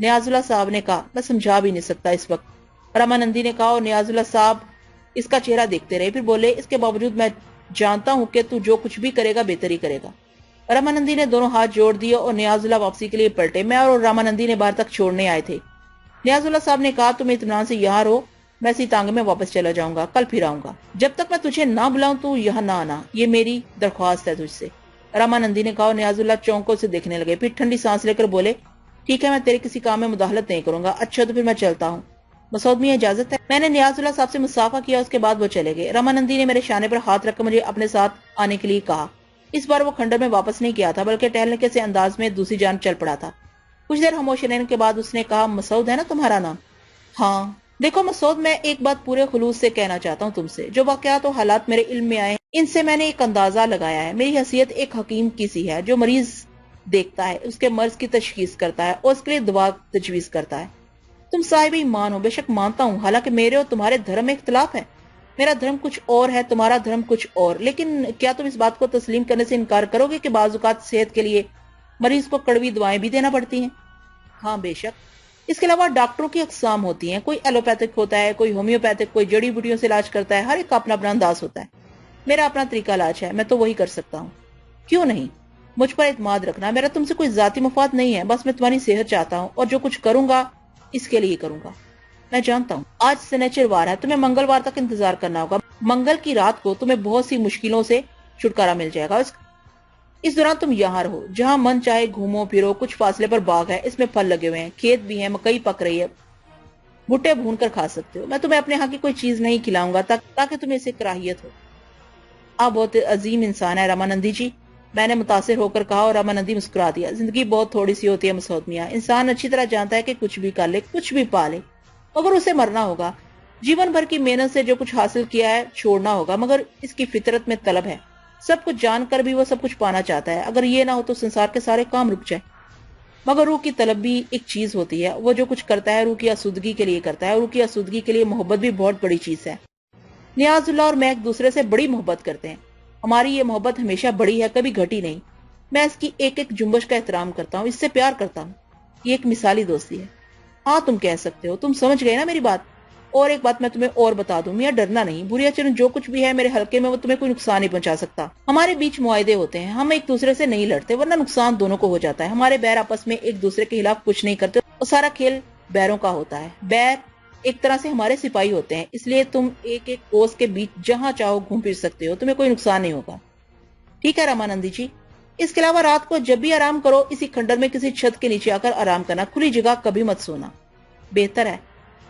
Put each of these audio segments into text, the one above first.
نیاز اللہ صاحب نے کہا میں سمجھا بھی نہیں سکتا اس وقت، رامانندی نے کہا، اور نیاز اللہ صاحب اس کا چہرہ دیکھتے رہے، پھر بولے اس کے باوجود میں جانتا ہوں کہ تو جو کچھ بھی کرے گا بہتر ہی کرے گا۔ رامانندی نے دونوں ہاتھ جوڑ دیے اور نیاز اللہ واپسی کے لیے پلٹے۔ میں اور رامانندی نے باہر تک چھوڑنے آئے تھے۔ نیاز اللہ صاحب نے کہا تم اطمینان سے یہاں رہو، میں اسی تانگے میں واپس چلا جاؤں گا، کل پھر آؤں گا، جب تک میں تجھے نہ بلاؤں تو یہاں نہ آنا، یہ میری درخواست ہے تجھ سے۔ رامانندی نے کہا اور نیاز اللہ چونکوں سے دیکھنے لگے، پھر ٹھنڈی سانس لے کر بولے ٹھیک ہے میں تیرے کسی کام میں مداخلت نہیں کروں گا، اچھا تو پھر میں چلتا ہوں، مسعود میاں اجازت ہے؟ میں نے نیاز اللہ صاحب سے مصافحہ کیا، اس کے بعد وہ چلے گئے۔ رامانندی نے میرے شانے پر ہاتھ رکھ کر مجھے اپنے ساتھ آنے کے لیے کہا۔ اس بار وہ کھنڈر میں واپس نہیں کیا تھا بلکہ ٹہلنے کے سے انداز میں دوسری جانب چل پڑا تھا۔ کچھ دیر خاموش رہنے کے بعد اس نے کہا مسعود ہے نا تمہارا نام؟ ہاں۔ دیکھو مسعود، میں ایک بات پورے خلوص سے کہنا چاہتا ہوں تم سے، جو واقعات و حالات میرے علم میں آئے ان سے میں نے ایک اندازہ لگایا ہے۔ میری حیثیت ایک حکیم کی سی ہے جو مریض دیکھتا ہے، اس کے مرض کی تشخیص کرتا ہے اور اس کے لیے دوا تجویز کرتا ہے۔ تم صاحب ایمان ہو، بے شک مانتا ہوں، حالانکہ میرے اور تمہارے دھرم میں اختلاف ہے، میرا دھرم کچھ اور ہے، تمہارا دھرم کچھ اور، لیکن کیا تم اس بات کو تسلیم کرنے سے انکار کرو گے کہ بعض اوقات صحت کے لیے مریض کو کڑوی دوائیں بھی دینا پڑتی ہیں؟ ہاں بے شک۔ اس کے علاوہ ڈاکٹروں کی اقسام ہوتی ہیں، کوئی ایلوپیتھک ہوتا ہے، کوئی ہومیوپیتھک، کوئی جڑی بوٹیوں سے علاج کرتا ہے، ہر ایک کا اپنا اپنا انداز ہوتا ہے۔ میرا اپنا طریقہ علاج ہے، میں تو وہی کر سکتا ہوں۔ کیوں نہیں؟ مجھ پر اعتماد رکھنا، میرا تم سے کوئی ذاتی مفاد نہیں ہے، بس میں تمہاری صحت چاہتا ہوں اور جو کچھ کروں گا اس کے لیے کروں گا۔ میں جانتا ہوں آج سنیچر وار ہے، تمہیں منگلوار تک انتظار کرنا ہوگا، منگل کی رات کو تمہیں بہت سی مشکلوں سے چھٹکارا مل جائے گا۔ اس دوران تم یہاں رہو، جہاں من چاہے گھومو پھرو، کچھ فاصلے پر باغ ہے، اس میں پھل لگے ہوئے ہیں، کھیت بھی ہیں، مکئی پک رہی ہے، بھٹے بھون کر کھا سکتے ہو۔ میں تمہیں اپنے ہاں کی کوئی چیز نہیں کھلاؤں گا تاکہ تمہیں اسے کراہیت ہو۔ آپ بہت عظیم انسان ہے رامانندی جی، میں نے متاثر ہو کر کہا اور رامانندی مسکرا دیا۔ زندگی بہت تھوڑی سی ہوتی ہے مسعود میاں، انسان اچھی طرح جانتا ہے کہ کچھ بھی کر لے، کچھ بھی پا لے، مگر اسے مرنا ہوگا۔ جیون بھر کی محنت سے جو کچھ حاصل کیا ہے چھوڑنا ہوگا، مگر اس کی فطرت میں طلب ہے، سب کچھ جان کر بھی وہ سب کچھ پانا چاہتا ہے۔ اگر یہ نہ ہو تو سنسار کے سارے کام رک جائے۔ مگر روح کی طلب بھی ایک چیز ہوتی ہے، وہ جو کچھ کرتا ہے روح کی آسودگی کے لیے کرتا ہے، اور روح کی آسودگی کے لیے محبت بھی بہت بڑی چیز ہے۔ نیاز اللہ اور میں ایک دوسرے سے بڑی محبت کرتے ہیں، ہماری یہ محبت ہمیشہ بڑی ہے، کبھی گھٹی نہیں۔ میں اس کی ایک ایک جنبش کا احترام کرتا ہوں، اس سے پیار کرتا ہوں، یہ ایک مثالی دوستی ہے۔ ہاں تم کہہ سکتے ہو، تم سمجھ گئے نا میری بات۔ اور ایک بات میں تمہیں اور بتا دوں میاں، ڈرنا نہیں، بری اچرن جو کچھ بھی ہے میرے حلقے میں وہ تمہیں کوئی نقصان نہیں پہنچا سکتا۔ ہمارے بیچ معاہدے ہوتے ہیں، ہم ایک دوسرے سے نہیں لڑتے ورنہ نقصان دونوں کو ہو جاتا ہے۔ ہمارے بیر آپس میں ایک دوسرے کے خلاف کچھ نہیں کرتے اور سارا کھیل بیروں کا ہوتا ہے۔ بیر ایک طرح سے ہمارے سپاہی ہوتے ہیں، اس لیے تم ایک ایک کوس کے بیچ جہاں چاہو گھوم پھر سکتے ہو، تمہیں کوئی نقصان نہیں ہوگا۔ ٹھیک ہے رامانندی جی۔ اس کے علاوہ رات کو جب بھی آرام کرو اسی کھنڈر میں کسی چھت کے نیچے آ کر آرام کرنا، کھلی جگہ کبھی مت سونا۔ بہتر ہے،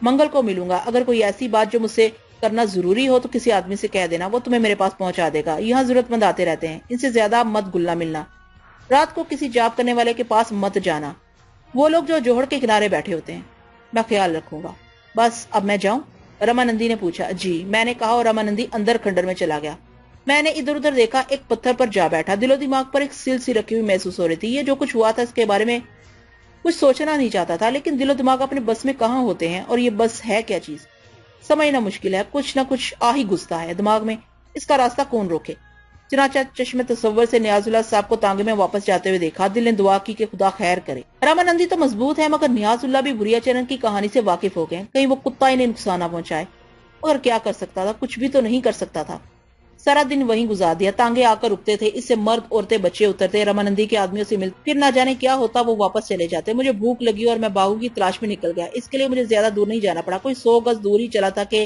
منگل کو ملوں گا، اگر کوئی ایسی بات جو مجھ سے کرنا ضروری ہو تو کسی آدمی سے کہہ دینا، وہ تمہیں میرے پاس پہنچا دے گا۔ یہاں ضرورت مند آتے رہتے ہیں، ان سے زیادہ مت گلنا ملنا۔ رات کو کسی جاب کرنے والے کے پاس مت جانا، وہ لوگ جو جوہر کے کنارے بیٹھے ہوتے ہیں۔ میں خیال رکھوں گا۔ بس اب میں جاؤں؟ رامانندی نے پوچھا۔ جی، میں نے کہا اور رامانندی اندر کھنڈر میں چلا گیا۔ میں نے ادھر ادھر دیکھا، ایک پتھر پر جا بیٹھا، دل و دماغ پر ایک سل سی رکھی ہوئی محسوس ہو رہی تھی۔ یہ جو کچھ ہوا تھا اس کے بارے میں کچھ سوچنا نہیں چاہتا تھا، لیکن دل و دماغ اپنے بس میں کہاں ہوتے ہیں، اور یہ بس ہے کیا چیز سمجھنا مشکل ہے، کچھ نہ کچھ آ ہی گھستا ہے دماغ میں، اس کا راستہ کون روکے؟ چنانچہ چشم تصور سے نیاز اللہ صاحب کو تانگے میں واپس جاتے ہوئے دیکھا۔ دل نے دعا کی کہ خدا خیر کرے۔ رامانندی تو مضبوط ہے، مگر نیاز اللہ بھی بھوریا چرن کی کہانی سے واقف ہو گئے، کہیں وہ کتا انہیں نقصان نہ پہنچائے۔ اور کیا کر سکتا تھا؟ کچھ بھی تو نہیں کر سکتا تھا۔ سارا دن وہیں گزار دیا، تانگے آ کر رکتے تھے، اس سے مرد عورتیں بچے اترتے، رامانندی کے آدمیوں سے ملتے، پھر نہ جانے کیا ہوتا، وہ واپس چلے جاتے۔ مجھے بھوک لگی اور میں باغوں کی تلاش میں نکل گیا۔ اس کے لیے مجھے زیادہ دور نہیں جانا پڑا، کوئی 100 گز دور ہی چلا تھا کہ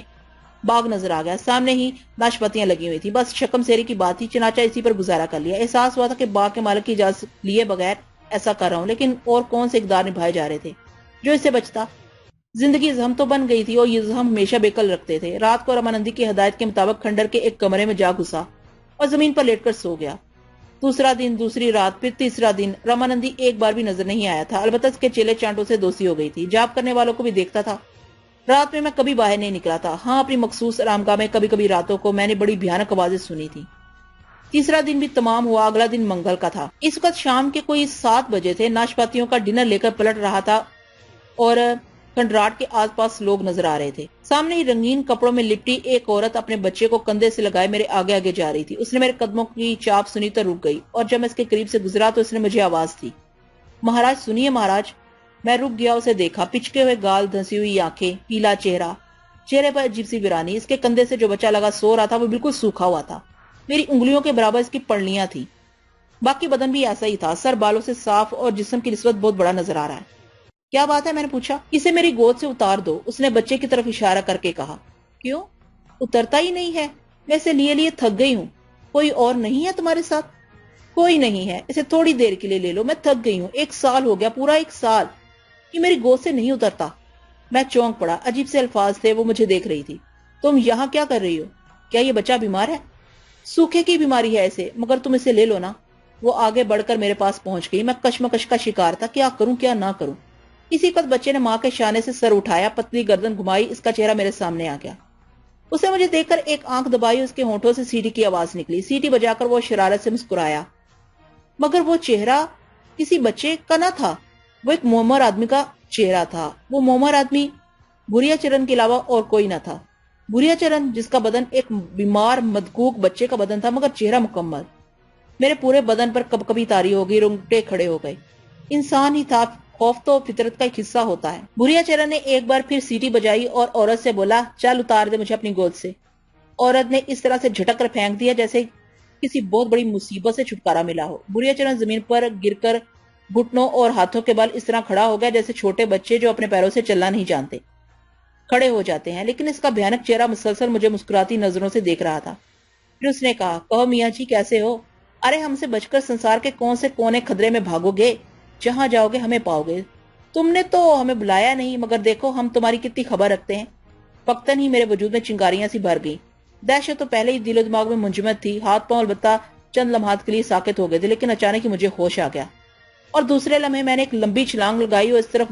باغ نظر آ گیا، سامنے ہی ناشپاتیاں لگی ہوئی تھی، بس شکم سیری کی بات تھی، چنانچہ اسی پر گزارا کر لیا۔ احساس ہوا تھا کہ باغ کے مالک کی اجازت لیے بغیر ایسا کر رہا ہوں، لیکن اور کون سے اقدار نبھائے جا رہے تھے جو اس سے بچتا؟ زندگی زہم تو بن گئی تھی اور یہ زہم ہمیشہ بے کل رکھتے تھے۔ رات کو رامانندی کی ہدایت کے مطابق کھنڈر کے ایک کمرے میں جا گھسا اور زمین پر لیٹ کر سو گیا۔ دوسرا دن، دوسری رات، پھر تیسرا دن، رامانندی ایک بار بھی نظر نہیں آیا تھا، البتہ اس کے چیلے چانٹوں سے دوستی ہو گئی تھی، جاب کرنے والوں کو بھی دیکھتا تھا۔ رات میں کبھی باہر نہیں نکلا تھا، ہاں اپنی مخصوص آرامگاہ میں کبھی کبھی راتوں کو میں نے بڑی بھیانک آوازیں سنی تھی۔ تیسرا دن بھی تمام ہوا، اگلا دن منگل کا تھا۔ اس وقت شام کے کوئی 7 بجے تھے، ناشپاتیوں کا ڈنر لے کر پلٹ رہا تھا اور کھنڈراٹ کے آس پاس لوگ نظر آ رہے تھے۔ سامنے ہی رنگین کپڑوں میں لپٹی ایک عورت اپنے بچے کو کندھے سے لگائے میرے آگے آگے جا رہی تھی۔ اس نے میرے قدموں کی چاپ سنی تو رک گئی، اور جب میں اس کے قریب سے گزرا تو اس نے مجھے آواز دی، مہاراج سنیے مہاراج۔ میں رک گیا، اسے دیکھا، پچکے ہوئے گال، دھنسی ہوئی آنکھیں، پیلا چہرہ، چہرے پر عجیب سی ویرانی۔ اس کے کندھے سے جو بچہ لگا سو رہا تھا وہ بالکل سوکھا ہوا تھا، میری انگلیوں کے برابر اس کی پڑلیاں تھی۔ باقی بدن بھی ایسا ہی تھا، سر بالوں سے صاف اور جسم کی نسبت بہت بڑا نظر آ رہا ہے۔ کیا بات ہے؟ میں نے پوچھا۔ اسے میری گود سے اتار دو، اس نے بچے کی طرف اشارہ کر کے کہا۔ کیوں؟ اترتا ہی نہیں ہے، میں اسے لیے لیے تھک گئی ہوں۔ کوئی اور نہیں ہے تمہارے ساتھ؟ کوئی نہیں ہے، اسے تھوڑی دیر کے لیے لے لو، میں تھک گئی ہوں، 1 سال ہو گیا، پورا 1 سال، یہ میری گود سے نہیں اترتا۔ میں چونک پڑا، عجیب سے الفاظ تھے، وہ مجھے دیکھ رہی تھی۔ تم یہاں کیا کر رہی ہو؟ کیا یہ بچہ بیمار ہے؟ سوکھے کی بیماری ہے اسے، مگر تم اسے لے لو نا۔ وہ آگے بڑھ کر میرے پاس پہنچ گئی۔ میں کشمکش کا شکار تھا، کیا کروں کیا نہ کروں۔ اسی وقت بچے نے ماں کے شانے سے سر اٹھایا، پتلی گردن گھمائی، اس کا چہرہ میرے سامنے آ گیا۔ اسے مجھے دیکھ کر ایک آنکھ دبائی، اس کے ہونٹوں سے سیٹی کی آواز نکلی۔ سیٹی بجا کر وہ شرارت سے مسکرایا، مگر وہ چہرہ کسی بچے کا نہ تھا، وہ ایک معمر آدمی کا چہرہ تھا۔ وہ معمر آدمی بھوریا چرن کے علاوہ اور کوئی نہ تھا۔ بھوریا چرن، جس کا بدن ایک بیمار مدکوک بچے کا بدن تھا، مگر چہرہ مکمل۔ میرے پورے بدن پر کب کبھی تاری ہو گئی، رونگٹے کھڑے ہو گئے۔ انسان ہی تھا، خوف تو فطرت کا ایک حصہ ہوتا ہے۔ بھوریا چرن نے ایک بار پھر سیٹی بجائی اور عورت سے بولا، چل اتار دے مجھے اپنی گود سے۔ عورت نے اس طرح سے جھٹک کر پھینک دیا جیسے کسی بہت بڑی مصیبت سے چھٹکارا ملا ہو۔ بھوریا چرن زمین پر گر کر گھٹنوں اور ہاتھوں کے بل اس طرح کھڑا ہو گیا جیسے چھوٹے بچے جو اپنے پیروں سے چلنا نہیں جانتے کھڑے ہو جاتے ہیں، لیکن اس کا بھیانک چہرہ مسلسل مجھے مسکراتی نظروں سے دیکھ رہا تھا۔ پھر اس نے کہا، کہو میاں جی کیسے ہو؟ ارے ہم سے بچ کر سنسار کے کون سے کونے خطرے میں بھاگو گے؟ جہاں جاؤ گے ہمیں پاؤ گے۔ تم نے تو ہمیں بلایا نہیں، مگر دیکھو ہم تمہاری کتنی خبر رکھتے ہیں۔ وقتاً ہی میرے وجود میں چنگاریاں سی بھر گئی۔ دہشت تو پہلے ہی دل و دماغ میں منجمد تھی، ہاتھ پاؤں البتہ چند لمحات کے لیے ساکت ہو گئے تھے، لیکن اچانک ہی مجھے ہوش آ گیا اور دوسرے لمحے میں نے ایک لمبی چھلانگ لگائی اور اس طرف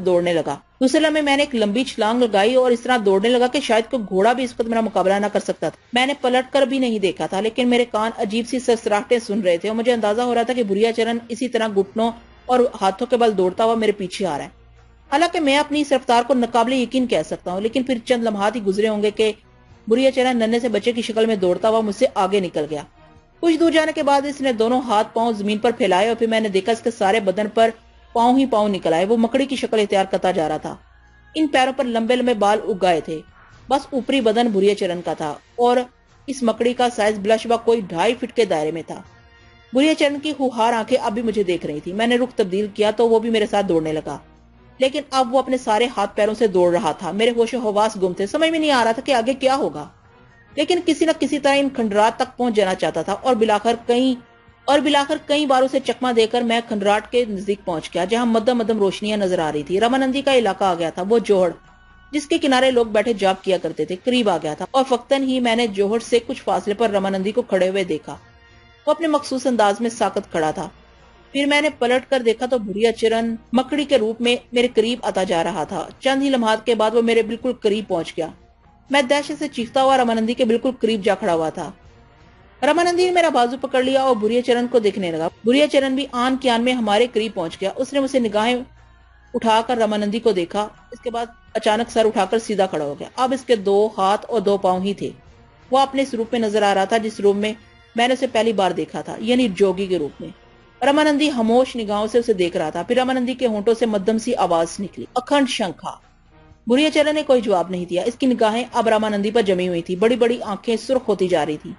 دوڑنے لگا کہ شاید کوئی گھوڑا بھی اس وقت میرا مقابلہ نہ کر سکتا تھا۔ میں نے پلٹ کر بھی نہیں دیکھا تھا، لیکن میرے کان عجیب سی سرسراہٹیں سن رہے تھے اور مجھے اندازہ ہو رہا تھا کہ بھوریا چرن اسی طرح گھٹنوں اور ہاتھوں کے بل دوڑتا ہوا میرے پیچھے آ رہا ہے۔ حالانکہ میں اپنی اس رفتار کو ناقابل یقین کہہ سکتا ہوں، لیکن پھر چند لمحات ہی گزرے ہوں گے کہ بھوریا چرن ننھے سے بچے کی شکل میں دوڑتا ہوا مجھ سے آگے نکل گیا۔ کچھ دور جانے کے بعد اس نے دونوں ہاتھ پاؤں زمین پر پھیلائے اور پھر میں نے دیکھا اس کے سارے بدن پر پاؤں ہی پاؤں نکل آئے۔ وہ مکڑی کی شکل اختیار کرتا جا رہا تھا۔ ان پیروں پر لمبے لمبے بال اگ گئے تھے، بس اوپری بدن بھوریا چرن کا تھا اور اس مکڑی کا سائز بلا شبہ کوئی 2.5 فٹ کے دائرے میں تھا۔ بھوریا چرن کی خوہار آنکھیں اب بھی مجھے دیکھ رہی تھی۔ میں نے رخ تبدیل کیا تو وہ بھی میرے ساتھ دوڑنے لگا، لیکن اب وہ اپنے سارے ہاتھ پیروں سے دوڑ رہا تھا۔ میرے ہوش و حواس گم تھے، سمجھ میں نہیں آ رہا تھا کہ آگے کیا ہوگا، لیکن کسی نہ کسی طرح ان کھنڈرات تک پہنچ جانا چاہتا تھا اور بلاخر کئی باروں سے چکما دے کر میں کھنڈرات کے نزدیک پہنچ گیا، جہاں مدم مدم روشنیاں نظر آ رہی تھی۔ رمانندی کا علاقہ آ گیا تھا، وہ جوہڑ جس کے کنارے لوگ بیٹھے جاپ کیا کرتے تھے قریب آ گیا تھا، اور فقطن ہی میں نے جوہڑ سے کچھ فاصلے پر رمانندی کو کھڑے ہوئے دیکھا۔ وہ اپنے مخصوص انداز میں ساکت کھڑا تھا۔ پھر میں نے پلٹ کر دیکھا تو بھوریا چرن مکڑی کے روپ میں میرے قریب آتا جا رہا تھا۔ چند ہی لمحات کے بعد وہ میرے بالکل قریب پہنچ گیا۔ میں دہشت سے چیختا ہوا رمانندی کے بالکل قریب جا کھڑا ہوا تھا۔ رمانندی نے میرا بازو پکڑ لیا اور بھوریا چرن کو دیکھنے لگا۔ بھوریا چرن بھی آن کی آن میں ہمارے قریب پہنچ گیا۔ اس نے مجھ سے نگاہیں اٹھا کر رمانندی کو دیکھا، اس کے بعد اچانک سر اٹھا کر سیدھا کھڑا ہو گیا۔ اب اس کے 2 ہاتھ اور 2 پاؤں ہی تھے۔ وہ اپنے اس روپ میں نظر آ رہا تھا جس روپ میں میں نے اسے پہلی بار دیکھا تھا، یعنی جوگی کے روپ میں۔ رمانندی خاموش نگاہوں سے اسے دیکھ رہا تھا۔ پھر رمانندی کے ہونٹوں سے مدھم سی آواز نکلی، اکھنڈ شنکھا۔ بھوریا چرن نے کوئی جواب نہیں دیا۔ اس کی نگاہیں اب رمانندی پر جمی ہوئی تھی، بڑی بڑی آنکھیں سرخ ہوتی جا رہی تھی۔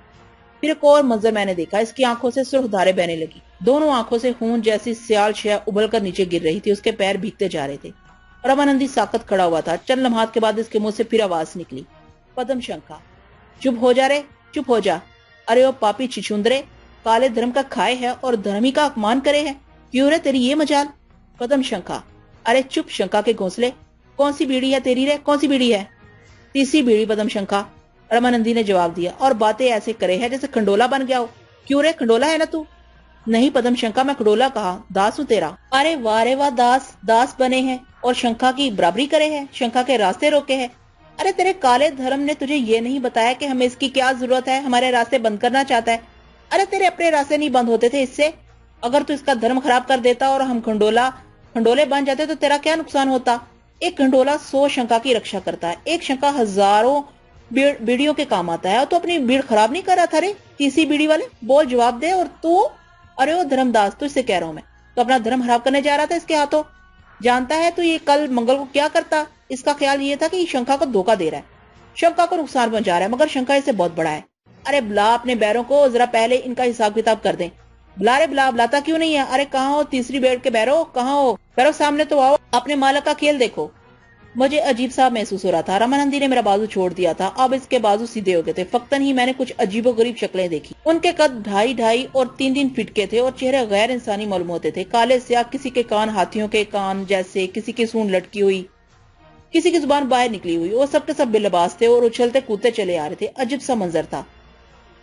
پھر ایک اور منظر میں نے دیکھا، اس کی آنکھوں سے سرخ دھاریں بہنے لگی، دونوں آنکھوں سے خون جیسی سیال شے ابل کر نیچے گر رہی تھی، اس کے پیر بھیگتے جا رہے تھے۔ رمانندی ساکت کھڑا ہوا تھا۔ چند لمحات کے بعد اس کے منہ سے پھر آواز نکلی، پدم شنکھا۔ چپ ہو جا رے، چپ ہو جا، ارے او پاپی چھچھندرے، کالے دھرم کا کھائے ہے اور دھرمی کا اپمان کرے ہے، کیوں رے تیری یہ مجال؟ پدم شنکھا، ارے چپ شنکا کے گھونسلے، کون سی بیڑی ہے تیری رے، کون سی بیڑی ہے؟ 3ری بیڑی پدم شنکھا، رمانندی نے جواب دیا، اور باتیں ایسے کرے ہے جیسے کھنڈولا بن گیا ہو، کیوں رے کھنڈولا ہے نا تو؟ نہیں پدم شنکا، میں کھنڈولا کہا، داس ہوں تیرا۔ ارے واہ رے واہ، داس بنے ہیں اور شنکھا کی برابری کرے ہے، شنکھا کے راستے روکے ہے۔ ارے تیرے کالے دھرم نے تجھے یہ نہیں بتایا کہ ہمیں اس کی کیا ضرورت ہے، ہمارے راستے بند کرنا چاہتا ہے۔ ارے تیرے اپنے راستے نہیں بند ہوتے تھے اس سے، اگر تو اس کا دھرم خراب کر دیتا اور ہم کھنڈولے بن جاتے تو تیرا کیا نقصان ہوتا؟ ایک کھنڈولا 100 شنکا کی رکشا کرتا ہے، ایک شنکا ہزاروں بیڑیوں کے کام آتا ہے، اور تو اپنی بیڑ خراب نہیں کر رہا تھا رے 3ری بیڑی والے، بول جواب دے۔ اور تو، ارے وہ دھرم داس، تو اس سے کہہ رہا ہوں میں، تو اپنا دھرم خراب کرنے جا رہا تھا اس کے ہاتھوں۔ جانتا ہے تو یہ کل منگل کو کیا کرتا؟ اس کا خیال یہ تھا کہ یہ شنکا کو دھوکہ دے رہا ہے، شنکا کو نقصان پہنچا رہا ہے، مگر شنکا اس سے بہت بڑا ہے۔ ارے بلا اپنے بیروں کو، ذرا پہلے ان کا حساب کتاب کر دیں۔ بلا رے بلا، بلاتا کیوں نہیں ہے؟ ارے کہاں ہو تیسری بیڑ کے بیرو، کہاں ہو؟ بیرو سامنے تو آؤ، اپنے مالک کا کھیل دیکھو۔ مجھے عجیب سا محسوس ہو رہا تھا، رامانندی نے میرا بازو چھوڑ دیا تھا، اب اس کے بازو سیدھے ہو گئے تھے۔ فقطن ہی میں نے کچھ عجیب و غریب شکلیں دیکھی۔ ان کے قد 2.5 اور 3 فٹ کے تھے اور چہرے غیر انسانی معلوم ہوتے تھے، کالے سیاہ، کسی کے کان ہاتھیوں کے کان جیسے، کسی کی سونڈ لٹکی ہوئی، کسی کی زبان باہر نکلی ہوئی۔ وہ سب کے سب بے لباس تھے اور اچھلتے کودتے چلے آ رہے تھے۔ عجیب سا منظر تھا۔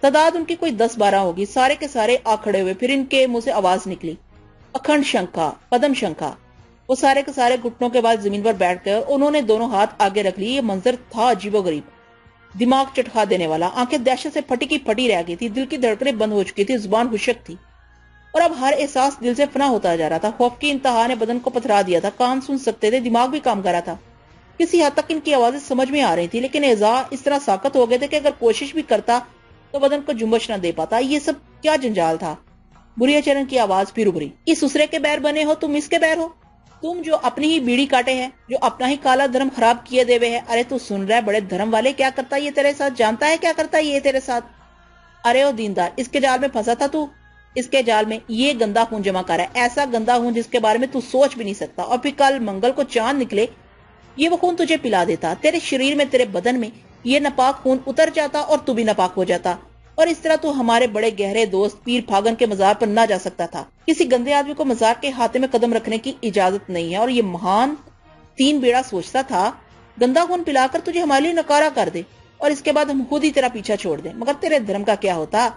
تعداد ان کی کوئی 10-12 ہوگی۔ سارے کے سارے آ کھڑے ہوئے، پھر ان کے منہ سے آواز نکلی، اکھنڈ شنکا، پدم شنکا۔ وہ سارے کے سارے گھٹنوں کے بعد زمین پر بیٹھ گئے اور انہوں نے دونوں ہاتھ آگے رکھ لیے۔ یہ منظر تھا عجیب و غریب، دماغ چٹکا دینے والا۔ آنکھیں دہشت سے پھٹی کی پھٹی رہ گئی تھی، دل کی دھڑکنیں بند ہو چکی تھی، زبان خشک تھی اور اب ہر احساس دل سے فنا ہوتا جا رہا تھا۔ خوف کی انتہا نے بدن کو پتھرا دیا تھا، کان سن سکتے تھے، دماغ بھی کام کر رہا تھا۔ کسی حد تک ان کی آوازیں سمجھ میں آ رہی تھی، لیکن اعضاء اس طرح ساکت ہو گئے تھے کہ اگر کوشش بھی کرتا تو بدن کو جنبش نہ دے پاتا۔ یہ سب کیا جنجال تھا؟ بڑھیا چرن کی آواز پھر ابھری، اس سسرے کے بیر بنے ہو تم، اس کے بیر ہو تم جو اپنی ہی بیڑی کاٹے ہیں، جو اپنا ہی کالا دھرم خراب کیے دے ہوئے ہے۔ ارے تو سن رہا ہے بڑے دھرم والے، کیا کرتا ہے یہ تیرے ساتھ؟ جانتا ہے کیا کرتا ہے یہ تیرے ساتھ؟ ارے او دیندار، اس کے جال میں پھنسا تھا تو؟ اس کے جال میں یہ گندا خون جمع کر رہا ہے، ایسا گندا خون جس کے بارے میں تو سوچ بھی نہیں سکتا۔ اور پھر کل منگل کو چاند نکلے، یہ وہ خون تجھے پلا دیتا، تیرے شریر میں، تیرے بدن میں یہ ناپاک خون اتر جاتا اور تو بھی ناپاک ہو جاتا، اور اس طرح تو ہمارے بڑے گہرے دوست پیر پھاگن کے مزار پر نہ جا سکتا تھا۔ کسی گندے آدمی کو مزار کے ہاتھے میں قدم رکھنے کی اجازت نہیں ہے، اور یہ مہان 3 بیڑا سوچتا تھا گندا خون پلا کر تجھے ہمارے لیے نکارا کر دے اور اس کے بعد ہم خود ہی تیرا پیچھا چھوڑ دیں۔ مگر تیرے دھرم کا کیا ہوتا؟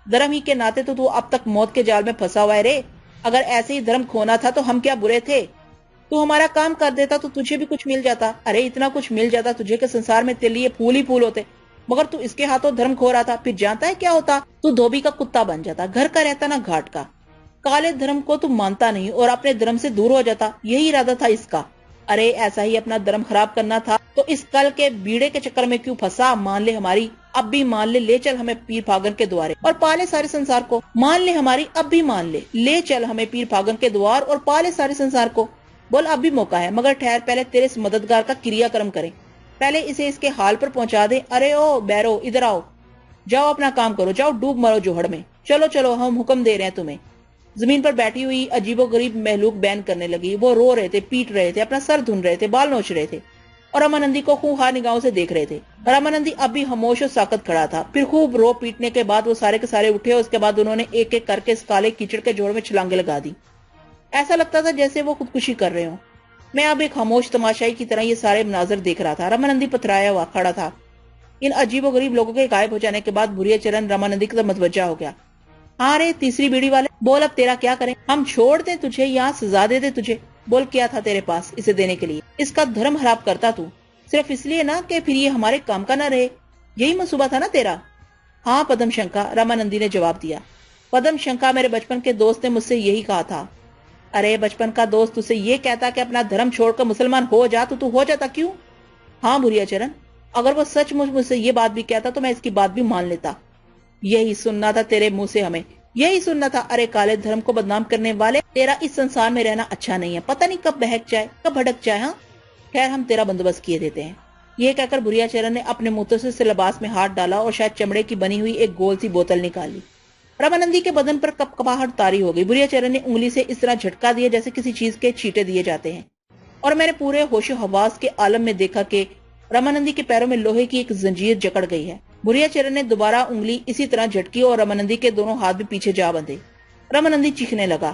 دھرم ہی کے ناطے تو اب تک موت کے جال میں پھنسا ہوا ہے رے۔ اگر ایسے ہی دھرم کھونا تھا تو ہم کیا برے تھے؟ تو ہمارا کام کر دیتا تو تجھے بھی کچھ مل جاتا۔ ارے اتنا کچھ مل جاتا تجھے کہ سنسار میں تیرے لیے پھول ہی پھول ہوتے، مگر تو اس کے ہاتھوں دھرم کھو رہا تھا۔ پھر جانتا ہے کیا ہوتا؟ تو دھوبی کا کتا بن جاتا، گھر کا رہتا نہ گھاٹ کا۔ کالے دھرم کو تو مانتا نہیں اور اپنے دھرم سے دور ہو جاتا، یہی ارادہ تھا اس کا۔ ارے ایسا ہی اپنا دھرم خراب کرنا تھا تو اس کل کے بیڑے کے چکر میں کیوں پھنسا؟ مان لے ہماری، اب بھی مان لے، لے چل ہمیں پیر پھاگن کے دوارے اور پالے سارے سنسار کو۔ مان لے ہماری، اب بھی مان لے، لے چل ہمیں پیر پھاگن کے دوار اور پالے سارے سنسار کو۔ بول اب بھی موقع ہے، مگر ٹھہر، پہلے تیرے اس مددگار کا کریا کرم کریں، پہلے اسے اس کے حال پر پہنچا دیں۔ ارے او بیرو، ادھر آؤ، جاؤ اپنا کام کرو، جاؤ ڈوب مرو جوہڑ میں، چلو چلو ہم حکم دے رہے ہیں تمہیں۔ زمین پر بیٹھی ہوئی عجیب و غریب مہلوک بین کرنے لگی۔ وہ رو رہے تھے، پیٹ رہے تھے، اپنا سر دھن رہے تھے، بال نوچ رہے تھے اور رامانندی کو خونخوار نگاہوں سے دیکھ رہے تھے۔ رامانندی اب بھی خاموش و ساکت کھڑا تھا۔ پھر خوب رو پیٹنے کے بعد وہ سارے کے سارے اٹھے اور اس کے بعد انہوں نے ایک ایک کر کے اس کالے کیچڑ کے جوڑ میں چھلانگے لگا دی۔ ایسا لگتا تھا جیسے وہ خودکشی کر رہے ہوں۔ میں اب ایک خاموش تماشائی کی طرح یہ سارے مناظر دیکھ رہا تھا۔ رامانندی پتھرایا ہوا کھڑا تھا۔ ان عجیب و غریب لوگوں کے غائب ہو جانے کے بعد بھوریا چرن رامانندی کی طرف متوجہ ہو گیا۔ ہاں رے تیسری بیڑی والے، بول اب تیرا کیا کریں؟ ہم چھوڑ دیں تجھے یا سزا دے دیں تجھے؟ بول کیا تھا تیرے پاس اسے دینے کے لیے؟ اس کا دھرم خراب کرتا تو صرف اس لیے نہ کہ پھر یہ ہمارے کام کا نہ رہے، یہی منصوبہ تھا نا تیرا؟ ہاں پدم شنکا، رامانندی نے جواب دیا۔ پدم شنکا، میرے بچپن کے دوست نے مجھ سے یہی کہا تھا۔ ارے بچپن کا دوست تجھ سے یہ کہتا کہ اپنا دھرم چھوڑ کر مسلمان ہو جا تو ہو جاتا کیوں؟ ہاں بھوریا چرن، اگر وہ سچ مجھ سے یہ بات بھی کہتا تو میں اس کی بات بھی مان لیتا۔ یہی سننا تھا تیرے منہ سے ہمیں، یہی سننا تھا۔ ارے کالے دھرم کو بدنام کرنے والے، تیرا اس سنسار میں رہنا اچھا نہیں ہے، پتہ نہیں کب بہک جائے، کب بھڑک جائے۔ ہاں خیر، ہم تیرا بندوبست کیے دیتے ہیں۔ یہ کہہ کر بھوریا چرن نے اپنے متصل سے لباس میں ہاتھ ڈالا اور شاید چمڑے کی بنی ہوئی ایک گول سی بوتل نکالی۔ رامانندی کے بدن پر کپ کپاہٹ طاری ہو گئی۔ بھوریا چرن نے انگلی سے اس طرح جھٹکا دیا جیسے کسی چیز کے چیٹے دیے جاتے ہیں، اور میں نے پورے ہوش و حواس کے عالم میں دیکھا کہ رامانندی کے پیروں میں لوہے کی ایک زنجیر جکڑ گئی ہے۔ بھوریا چرن نے دوبارہ انگلی اسی طرح جھٹکی اور رامانندی کے دونوں ہاتھ بھی پیچھے جا بندھے۔ رامانندی چیخنے لگا،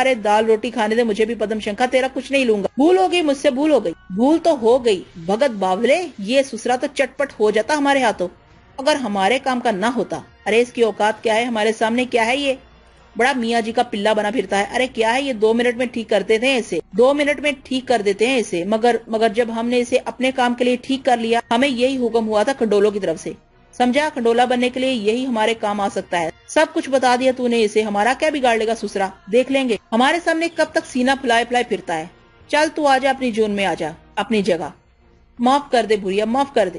ارے دال روٹی کھانے دے مجھے بھی پدم شنکا، تیرا کچھ نہیں لوں گا۔ بھول ہو گئی مجھ سے، بھول ہو گئی، بھول تو ہو گئی بھگت باولے، یہ سسرا تو چٹپٹ ہو جاتا ہمارے ہاتھوں اگر ہمارے کام کا نہ ہوتا۔ ارے اس کی اوقات کیا ہے، ہمارے سامنے کیا ہے، یہ بڑا میاں جی کا پلہ بنا پھرتا ہے۔ ارے کیا ہے یہ، 2 منٹ میں ٹھیک کر دیتے ہیں اسے، 2 منٹ میں ٹھیک کر دیتے ہیں اسے۔ مگر جب ہم نے اسے اپنے کام کے لیے ٹھیک کر لیا، ہمیں یہی حکم ہوا تھا کھنڈولوں کی طرف سے، سمجھا؟ کھنڈولا بننے کے لیے یہی ہمارے کام آ سکتا ہے۔ سب کچھ بتا دیا تو نے اسے، ہمارا کیا بگاڑ لے گا سسرا، دیکھ لیں گے ہمارے سامنے کب تک سینہ پھلائے پھلائے پھرتا ہے۔ چل تو آجا اپنی جون میں، آجا اپنی جگہ، معاف کر دے بھوریا، معاف کر دے۔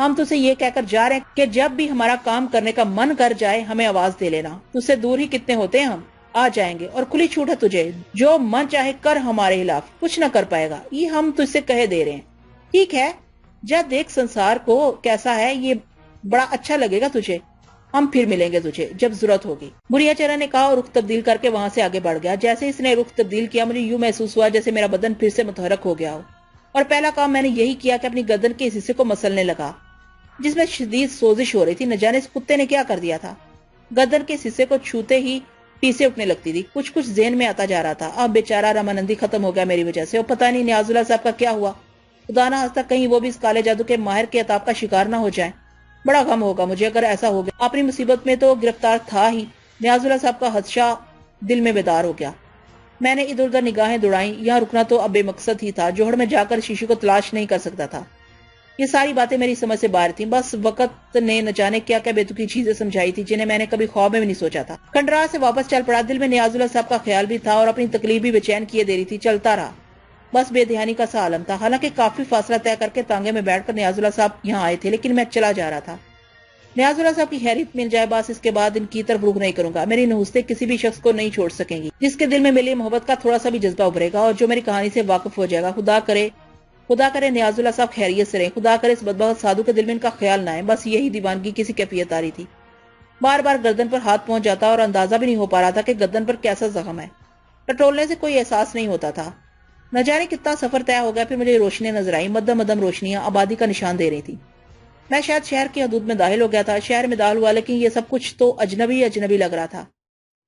ہم تجھے یہ کہہ کر جا رہے ہیں کہ جب بھی ہمارا کام کرنے کا من کر جائے ہمیں آواز دے لینا. تجھ سے دور ہی کتنے ہوتے ہیں ہم, آ جائیں گے, اور کھلی چھوٹ ہے تجھے, جو من چاہے کر, ہمارے خلاف کچھ نہ کر پائے گا, یہ ہم تجھ سے کہہ دے رہے ہیں. ٹھیک ہے, جا دیکھ سنسار کو کیسا ہے, یہ بڑا اچھا لگے گا تجھے, ہم پھر ملیں گے تجھے جب ضرورت ہوگی. بھوریا چارہ نے کہا اور رخ تبدیل کر کے وہاں سے آگے بڑھ گیا. جیسے اس نے رخ تبدیل کیا مجھے یوں محسوس ہوا جیسے میرا بدن پھر سے متحرک ہو گیا ہو, اور پہلا کام میں نے یہی کیا کہ اپنی گردن کے اس حصے کو مسلنے لگا جس میں شدید سوزش ہو رہی تھی. نہ جانے اس کتے نے کیا کر دیا تھا, گردن کے اس حصے کو چھوتے ہی پیسے اٹھنے لگتی تھی. کچھ کچھ ذہن میں آتا جا رہا تھا, اب بیچارہ رمانندی ختم ہو گیا میری وجہ سے, اور پتہ نہیں نیاز اللہ صاحب کا کیا ہوا. خدا نہ خواستہ کہیں وہ بھی اس کالے جادو کے ماہر کے عطاب کا شکار نہ ہو جائیں. بڑا غم ہوگا مجھے اگر ایسا ہو گیا. اپنی مصیبت میں تو گرفتار تھا ہی, نیاز اللہ صاحب کا خدشہ دل میں بیدار ہو گیا. میں نے ادھر ادھر نگاہیں دوڑائیں. یہاں رکنا تو اب بے مقصد ہی تھا. جوہر میں جا کر شیشے کو تلاش نہیں کر سکتا تھا. یہ ساری باتیں میری سمجھ سے باہر تھیں. بس وقت نے نہ جانے کیا کیا بیتوکی چیزیں سمجھائی تھی جنہیں میں نے کبھی خواب میں بھی نہیں سوچا تھا. کھنڈرا سے واپس چل پڑا. دل میں نیاز اللہ صاحب کا خیال بھی تھا اور اپنی تکلیف بھی بے چین کیے دے رہی تھی. چلتا رہا, بس بے دھیانی کا سا عالم تھا. حالانکہ کافی فاصلہ طے کر کے تانگے میں بیٹھ کر نیاز اللہ صاحب یہاں آئے تھے, لیکن میں چلا جا رہا تھا. نیاز اللہ صاحب کی خیریت مل جائے بس, اس کے بعد ان کی طرف رخ نہیں کروں گا. میری نحوستیں کسی بھی شخص کو نہیں چھوڑ سکیں گی جس کے دل میں میری محبت کا تھوڑا سا بھی جذبہ ابھرے گا اور جو میری کہانی سے واقف ہو جائے گا. خدا کرے نیاز اللہ صاحب خیریت سے رہیں. خدا کرے اس بدبخت سادھو کے دل میں ان کا خیال نہ آئے. بس یہی دیوانگی کسی کیفیت آ رہی تھی. بار بار گردن پر ہاتھ پہنچ جاتا اور اندازہ بھی نہیں ہو پا رہا تھا کہ گردن پر کیسا زخم ہے. ٹٹولنے سے کوئی احساس نہیں ہوتا تھا. نہ جانے کتنا سفر طے ہو گیا. پھر مجھے روشنیاں نظر آئیں. مدم مدم روشنیاں آبادی کا نشان دے رہی تھی. میں شاید شہر کی حدود میں داخل ہو گیا تھا. شہر میں داخل ہوا, لیکن یہ سب کچھ تو اجنبی اجنبی لگ رہا تھا.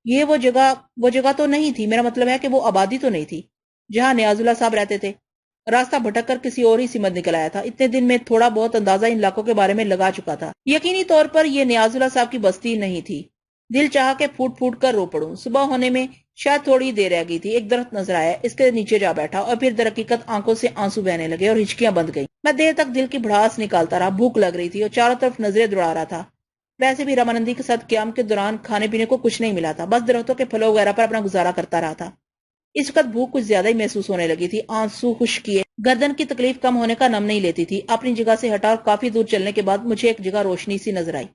یہ وہ جگہ تو نہیں تھی. میرا مطلب ہے کہ وہ آبادی تو نہیں تھی جہاں نیاز اللہ صاحب رہتے تھے. راستہ بھٹک کر کسی اور ہی سمت نکل آیا تھا. اتنے دن میں تھوڑا بہت اندازہ ان علاقوں کے بارے میں لگا چکا تھا. یقینی طور پر یہ نیاز اللہ صاحب کی بستی نہیں تھی. دل چاہا کہ پھوٹ پھوٹ کر رو پڑوں. صبح ہونے میں شاید تھوڑی دیر رہ گئی تھی. ایک درخت نظر آیا, اس کے نیچے جا بیٹھا اور پھر در حقیقت آنکھوں سے آنسو بہنے لگے اور ہچکیاں بند گئیں. میں دیر تک دل کی بھڑاس نکالتا رہا. بھوک لگ رہی تھی اور چاروں طرف نظریں دوڑا رہا تھا. ویسے بھی رمانندی کے ساتھ قیام کے دوران کھانے پینے کو کچھ نہیں ملا تھا. بس درختوں کے پھلوں وغیرہ پر اپنا گزارا کرتا رہا تھا. اس وقت بھوک کچھ زیادہ ہی محسوس ہونے لگی تھی. آنسو خشک کیے گردن کی تکلیف کم ہونے کا نام نہیں لیتی تھی. اپنی جگہ سے ہٹا اور کافی دور چلنے کے بعد مجھے ایک جگہ روشنی سی نظر آئی.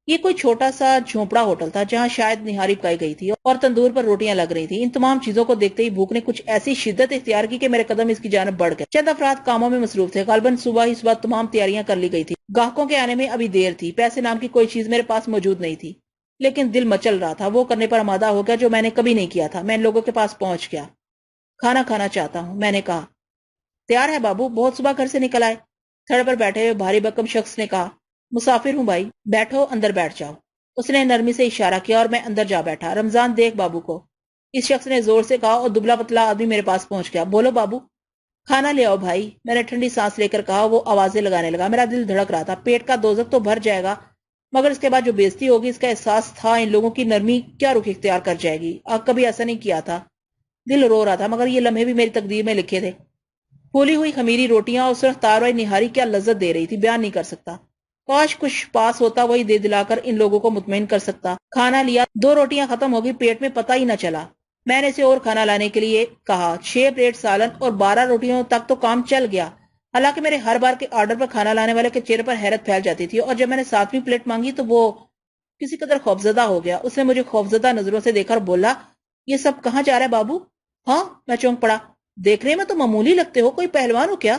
یہ کوئی چھوٹا سا جھونپڑا ہوٹل تھا جہاں شاید نہاری پکائی گئی تھی اور تندور پر روٹیاں لگ رہی تھی. ان تمام چیزوں کو دیکھتے ہی بھوک نے کچھ ایسی شدت اختیار کی کہ میرے قدم اس کی جانب بڑھ گئے. چند افراد کاموں میں مصروف تھے. غالباً صبح تمام تیاریاں کر لی گئی تھی. گاہکوں کے آنے میں ابھی دیر تھی. پیسے نام کی کوئی چیز میرے پاس موجود نہیں تھی, لیکن دل مچل رہا تھا. وہ کرنے پر آمادہ ہو گیا جو میں نے کبھی نہیں کیا تھا. میں ان لوگوں کے پاس پہنچ گیا. کھانا کھانا چاہتا ہوں, میں نے کہا. تیار ہے بابو, بہت صبح گھر سے نکل آئے, تھڑ پر بیٹھے ہوئے بھاری بھرکم شخص نے کہا. مسافر ہوں بھائی, بیٹھو, اندر بیٹھ جاؤ. اس نے نرمی سے اشارہ کیا اور میں اندر جا بیٹھا. رمضان دیکھ بابو کو, اس شخص نے زور سے کہا اور دبلا پتلا آدمی میرے پاس پہنچ گیا. بولو بابو. کھانا لے آؤ بھائی, میں نے ٹھنڈی سانس لے کر کہا. وہ آوازیں لگانے لگا. میرا دل دھڑک رہا تھا. پیٹ کا دوزخ تو بھر جائے گا, مگر اس کے بعد جو بےزتی ہوگی اس کا احساس تھا. ان لوگوں کی نرمی کیا رخ اختیار کر جائے گی. کبھی ایسا نہیں کیا تھا. دل رو رہا تھا, مگر یہ لمحے بھی میری تقدیر میں لکھے تھے. پھولی ہوئی خمیری روٹیاں اور سرخ تار والی نہاری کیا لذت دے رہی تھی, بیان نہیں کر سکتا. کاش کچھ پاس ہوتا, وہی دے دلا کر ان لوگوں کو مطمئن کر سکتا. کھانا لیا, 2 روٹیاں ختم ہو گئی, پیٹ میں پتہ ہی نہ چلا. میں نے اسے اور کھانا لانے کے لیے کہا. 6 پلیٹ سالن اور 12 روٹیوں تک تو کام چل گیا. حالانکہ میرے ہر بار کے آرڈر پر کھانا لانے والے کے چہرے پر حیرت پھیل جاتی تھی, اور جب میں نے 7ویں پلیٹ مانگی تو وہ کسی قدر خوفزدہ ہو گیا. اس نے مجھے خوفزدہ نظروں سے دیکھ کر بولا, یہ سب کہاں جا رہا ہے بابو؟ ہاں, میں چونک پڑا. دیکھنے میں تو معمولی لگتے ہو, کوئی پہلوان ہو کیا؟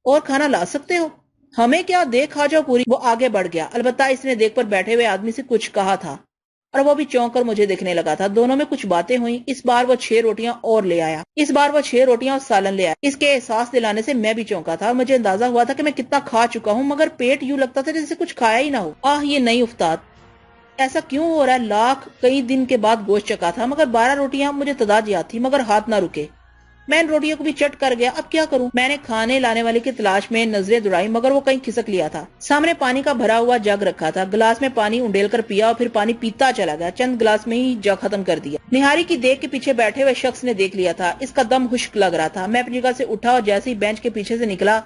اور کھانا لا سکتے ہو؟ ہمیں کیا, دیکھ آ جاؤ پوری. وہ آگے بڑھ گیا. البتہ اس نے دیکھ پر بیٹھے ہوئے آدمی سے کچھ کہا تھا اور وہ بھی چونک کر مجھے دیکھنے لگا تھا. دونوں میں کچھ باتیں ہوئیں. اس بار وہ 6 روٹیاں اور لے آیا. اور سالن لے آیا. اس کے احساس دلانے سے میں بھی چونکا تھا اور مجھے اندازہ ہوا تھا کہ میں کتنا کھا چکا ہوں, مگر پیٹ یوں لگتا تھا جیسے کچھ کھایا ہی نہ ہو. یہ نہیں افتاد, ایسا کیوں ہو رہا ہے؟ لاکھ کئی دن کے بعد گوشت چکا تھا, مگر 12 روٹیاں مجھے تعداد یاد تھی, مگر ہاتھ نہ رکے. میں ان روٹیوں کو بھی چٹ کر گیا. اب کیا کروں؟ میں نے کھانے لانے والے کی تلاش میں نظریں دوڑائی, مگر وہ کہیں کھسک لیا تھا. سامنے پانی کا بھرا ہوا جگ رکھا تھا. گلاس میں پانی انڈیل کر پیا اور پھر پانی پیتا چلا گیا. چند گلاس میں ہی جگ ختم کر دیا. نہاری کی دیکھ کے پیچھے بیٹھے ہوئے شخص نے دیکھ لیا تھا. اس کا دم خشک لگ رہا تھا. میں اپنی جگہ سے اٹھا اور جیسے ہی بینچ کے پیچھے سے نکلا,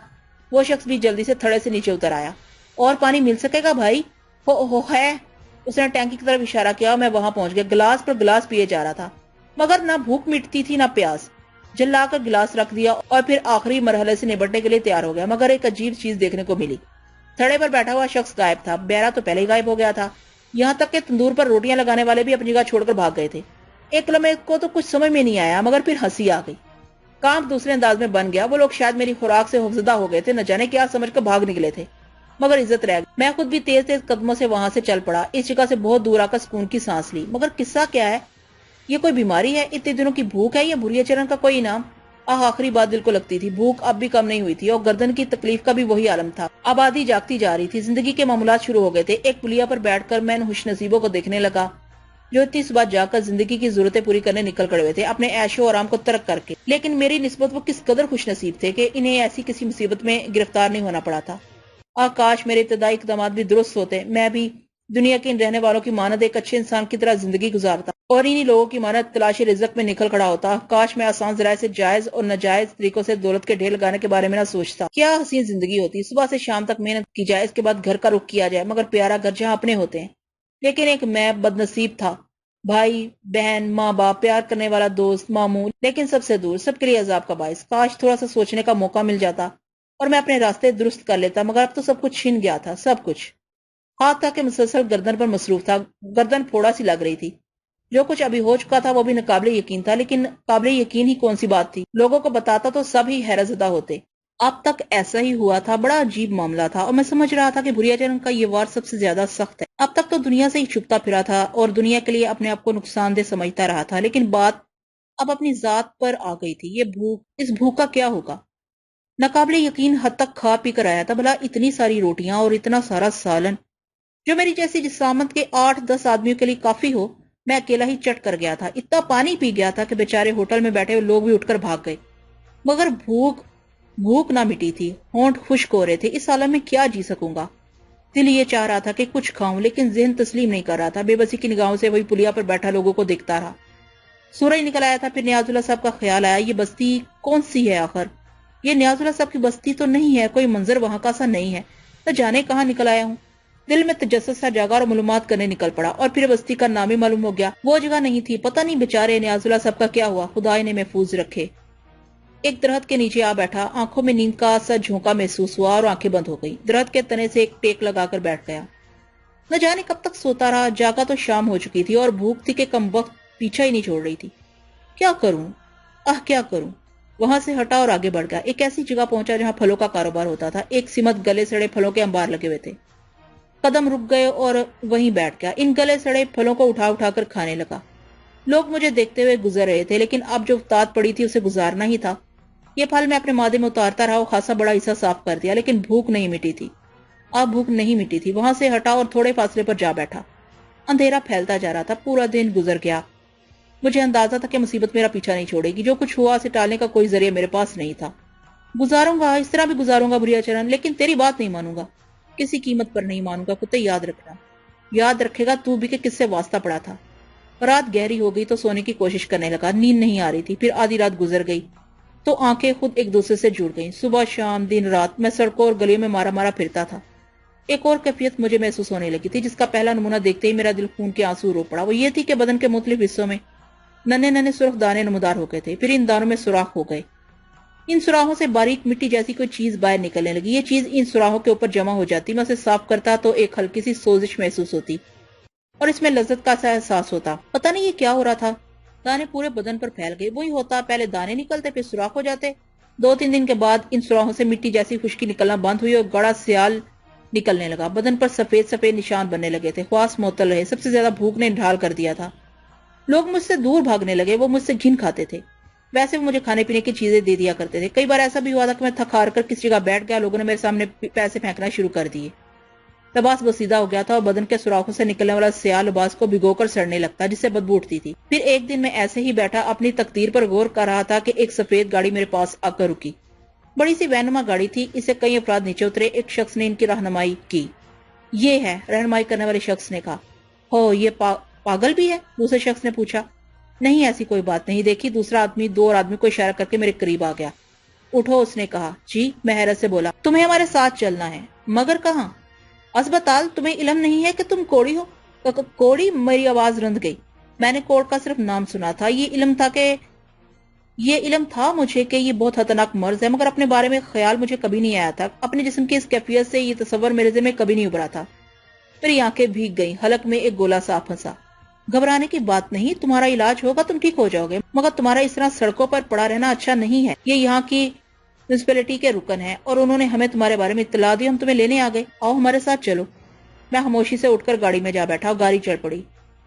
وہ شخص بھی جلدی سے تھڑے سے نیچے اتر آیا. اور پانی مل سکے گا بھائی؟ ہو ہے. اس نے ٹینکی کی طرف اشارہ کیا اور میں وہاں پہنچ گیا. گلاس پر گلاس پیے جا رہا تھا, مگر نہ بھوک مٹتی تھی نہ پیاس. جلا کر گلاس رکھ دیا اور پھر آخری مرحلے سے نبٹنے کے لیے تیار ہو گیا, مگر ایک عجیب چیز دیکھنے کو ملی. تھڑے پر بیٹھا ہوا شخص غائب تھا، بیرا تو پہلے ہی غائب ہو گیا تھا، یہاں تک کہ تندور پر روٹیاں لگانے والے بھی اپنی جگہ چھوڑ کر بھاگ گئے تھے۔ ایک لمحے کو تو کچھ سمجھ میں نہیں آیا، مگر پھر ہنسی آ گئی۔ کام دوسرے انداز میں بن گیا، وہ لوگ شاید میری خوراک سے خوفزدہ ہو گئے تھے، نہ جانے کیا سمجھ کر بھاگ نکلے تھے، مگر عزت رہ گئی۔ میں خود بھی تیز تیز قدموں سے وہاں سے چل پڑا، اس جگہ سے بہت دور آ کر سکون کی سانس لی۔ مگر قصہ کیا ہے؟ یہ کوئی بیماری ہے؟ اتنے دنوں کی بھوک ہے یا بھوریا چرن کا کوئی انعام؟ آخری بات دل کو لگتی تھی، بھوک اب بھی کم نہیں ہوئی تھی اور گردن کی تکلیف کا بھی وہی عالم تھا۔ آبادی جاگتی جا رہی تھی، زندگی کے معاملات شروع ہو گئے تھے۔ ایک پلیا پر بیٹھ کر میں ان خوش نصیبوں کو دیکھنے لگا جو اتنی صبح جا کر زندگی کی ضرورتیں پوری کرنے نکل کڑے ہوئے تھے، اپنے عیش و آرام کو ترک کر کے۔ لیکن میری نسبت وہ کس قدر خوش نصیب تھے کہ انہیں ایسی کسی مصیبت میں گرفتار نہیں ہونا پڑا تھا۔ کاش میرے ابتدائی اقدامات بھی درست ہوتے، میں بھی دنیا کے ان رہنے والوں کی مانند ایک اچھے انسان کی طرح زندگی گزارتا اور انہی لوگوں کی مانند تلاش رزق میں نکل کھڑا ہوتا۔ کاش میں آسان ذرائع سے جائز اور ناجائز طریقوں سے دولت کے ڈھیر لگانے کے بارے میں نہ سوچتا۔ کیا حسین زندگی ہوتی، صبح سے شام تک محنت کی جائے، اس کے بعد گھر کا رخ کیا جائے، مگر پیارا گھر جہاں اپنے ہوتے ہیں۔ لیکن ایک میں بد نصیب تھا، بھائی بہن ماں باپ، پیار کرنے والا دوست، معمول، لیکن سب سے دور، سب کے لیے عذاب کا باعث۔ کاش تھوڑا سا سوچنے کا موقع مل جاتا اور میں اپنے راستے درست کر لیتا، مگر اب تو سب کچھ چھن گیا تھا، سب کچھ۔ ہاتھ تھا کہ مسلسل گردن پر مصروف تھا، گردن پھوڑا سی لگ رہی تھی۔ جو کچھ ابھی ہو چکا تھا وہ بھی ناقابل یقین تھا، لیکن قابل یقین ہی کون سی بات تھی، لوگوں کو بتاتا تو سب ہی حیرت زدہ ہوتے۔ اب تک ایسا ہی ہوا تھا، بڑا عجیب معاملہ تھا، اور میں سمجھ رہا تھا کہ بھوریا چرن کا یہ وار سب سے زیادہ سخت ہے۔ اب تک تو دنیا سے ہی چھپتا پھرا تھا اور دنیا کے لیے اپنے آپ کو نقصان دہ سمجھتا رہا تھا، لیکن بات اب اپنی ذات پر آ گئی تھی۔ یہ بھوک، اس بھوک کا کیا ہوگا؟ ناقابل یقین حد تک کھا پی کر آیا تھا، بھلا اتنی ساری روٹیاں اور اتنا سارا سالن جو میری جیسی جسامت کے 8-10 آدمیوں کے لیے کافی ہو، میں اکیلا ہی چٹ کر گیا تھا۔ اتنا پانی پی گیا تھا کہ بیچارے ہوٹل میں بیٹھے ہوئے لوگ بھی اٹھ کر بھاگ گئے، مگر بھوک نہ مٹی تھی، ہونٹ خشک ہو رہے تھے۔ اس عالم میں کیا جی سکوں گا؟ دل یہ چاہ رہا تھا کہ کچھ کھاؤں، لیکن ذہن تسلیم نہیں کر رہا تھا۔ بے بسی کی نگاہوں سے وہی پلیا پر بیٹھا لوگوں کو دیکھتا رہا۔ سورج نکل آیا تھا، پھر نیاز اللہ صاحب کا خیال آیا، یہ بستی کون سی ہے آخر؟ یہ نیاز اللہ صاحب کی بستی تو نہیں ہے، کوئی منظر وہاں کا سا نہیں ہے، نہ جانے کہاں نکل آیا ہوں۔ دل میں تجسس سا جاگا اور معلومات کرنے نکل پڑا، اور پھر بستی کا نام ہی معلوم ہو گیا۔ وہ جگہ نہیں تھی، پتہ نہیں بیچارے نیاز اللہ صاحب کا کیا ہوا، خدا انہیں محفوظ رکھے۔ ایک درخت کے نیچے آ بیٹھا، آنکھوں میں نیند کا سا جھونکا محسوس ہوا اور آنکھیں بند ہو گئی۔ درخت کے تنے سے ایک ٹیک لگا کر بیٹھ گیا۔ نہ جانے کب تک سوتا رہا، جاگا تو شام ہو چکی تھی اور بھوک تھی کہ کم وقت پیچھا ہی نہیں چھوڑ رہی تھی۔ کیا کروں، کیا کروں؟ وہاں سے ہٹا اور آگے بڑھ گیا۔ ایک ایسی جگہ پہنچا جہاں پھلوں کا کاروبار ہوتا تھا، ایک سمت گلے سڑے پھلوں کے انبار لگے ہوئے تھے۔ قدم رک گئے اور وہیں بیٹھ گیا، ان گلے سڑے پھلوں کو اٹھا اٹھا کر کھانے لگا۔ لوگ مجھے دیکھتے ہوئے گزر رہے تھے، لیکن اب جو افتاد پڑی تھی اسے گزارنا ہی تھا۔ یہ پھل میں اپنے معدے میں اتارتا رہا اور خاصا بڑا حصہ صاف کر دیا، لیکن بھوک نہیں مٹی تھی۔ اب بھوک نہیں مٹی تھی۔ وہاں سے ہٹا اور تھوڑے فاصلے پر جا بیٹھا۔ اندھیرا پھیلتا جا رہا تھا، پورا دن گزر گیا۔ مجھے اندازہ تھا کہ مصیبت میرا پیچھا نہیں چھوڑے گی، جو کچھ ہوا اسے ٹالنے کا کوئی ذریعہ میرے پاس نہیں تھا۔ گزاروں گا، اس طرح بھی گزاروں گا بھوریا چرن، لیکن تیری بات نہیں مانوں گا، کسی قیمت پر نہیں مانوں گا۔ کتے یاد رکھنا، یاد رکھے گا تو بھی کہ کس سے واسطہ پڑا تھا۔ رات گہری ہو گئی تو سونے کی کوشش کرنے لگا، نیند نہیں آ رہی تھی۔ پھر آدھی رات گزر گئی تو آنکھیں خود ایک دوسرے سے جڑ گئیں۔ صبح شام دن رات میں سڑکوں اور گلیوں میں مارا مارا پھرتا تھا۔ ایک اور کیفیت مجھے محسوس ہونے لگی تھی، جس کا پہلا نمونہ دیکھتے ہی میرا دل خون کے آنسو رو پڑا۔ وہ یہ تھی کہ بدن کے مختلف حصوں میں ننے ننے سرخ دانے نمودار ہو گئے تھے، پھر ان دانوں میں سوراخ ہو گئے۔ ان سوراخوں سے باریک مٹی جیسی کوئی چیز باہر نکلنے لگی۔ یہ چیز ان سوراخوں کے اوپر جمع ہو جاتی، میں اسے صاف کرتا تو ایک ہلکی سی سوزش محسوس ہوتی اور اس میں لذت کا سا احساس ہوتا۔ پتہ نہیں یہ کیا ہو رہا تھا، دانے پورے بدن پر پھیل گئے۔ وہی ہوتا، پہلے دانے نکلتے پھر سوراخ ہو جاتے۔ 2-3 دن کے بعد ان سوراخوں سے مٹی جیسی خشکی نکلنا بند ہوئی اور گاڑھا سیال نکلنے لگا۔ بدن پر سفید سفید نشان بننے لگے تھے، خواص معطل رہے۔ سب سے زیادہ بھوک نے ڈھال کر دیا تھا۔ لوگ مجھ سے دور بھاگنے لگے، وہ مجھ سے گھن کھاتے تھے۔ ویسے وہ مجھے کھانے پینے کی چیزیں دے دیا کرتے تھے۔ کئی بار ایسا بھی ہوا تھا کہ میں تھک ہار کر کس جگہ بیٹھ گیا، لوگوں نے میرے سامنے پیسے پھینکنا شروع کر دیے۔ لباس بسیدہ ہو گیا تھا اور بدن کے سوراخوں سے نکلنے والا سیاہ لباس کو بھگو کر سڑنے لگتا، جس سے بدبو اٹھتی تھی۔ پھر ایک دن میں ایسے ہی بیٹھا اپنی تقدیر پر غور کر رہا تھا کہ ایک سفید گاڑی میرے پاس آ کر رکی۔ بڑی سی وینما گاڑی تھی، اسے کئی افراد نیچے اترے۔ ایک شخص نے ان کی رہنمائی کی۔ یہ ہے، رہنمائی کرنے والے شخص نے کہا۔ ہو، یہ پاگل بھی ہے؟ دوسرے شخص نے پوچھا۔ نہیں، ایسی کوئی بات نہیں۔ دیکھی، دوسرا آدمی 2 اور آدمی کو اشارہ کر کے میرے قریب آ گیا۔ اٹھو، اس نے کہا۔ جی، میں حیرت سے بولا۔ تمہیں ہمارے ساتھ چلنا ہے، مگر کہاں؟ اسپتال۔ تمہیں علم نہیں ہے کہ تم کوڑی ہو؟ کوڑی؟ میری آواز رند گئی۔ میں نے کوڑ کا صرف نام سنا تھا، یہ علم تھا کہ یہ علم تھا مجھے کہ یہ بہت خطرناک مرض ہے، مگر اپنے بارے میں خیال مجھے کبھی نہیں آیا تھا، اپنے جسم کی اس کیفیت سے یہ تصور میرے ذہن میں کبھی نہیں ابھرا تھا۔ میری آنکھیں بھیگ گئیں، حلق میں ایک گولا سا پھنسا۔ گھبرانے کی بات نہیں، تمہارا علاج ہوگا، تم ٹھیک ہو جاؤ گے، مگر تمہارا اس طرح سڑکوں پر پڑا رہنا اچھا نہیں ہے۔ یہ یہاں کی میونسپلٹی کے رکن ہے اور انہوں نے ہمیں تمہارے بارے میں اطلاع دی، ہم تمہیں لینے آ گئے، آؤ ہمارے ساتھ چلو۔ میں خاموشی سے اٹھ کر گاڑی میں جا بیٹھا اور گاڑی چڑھ پڑی۔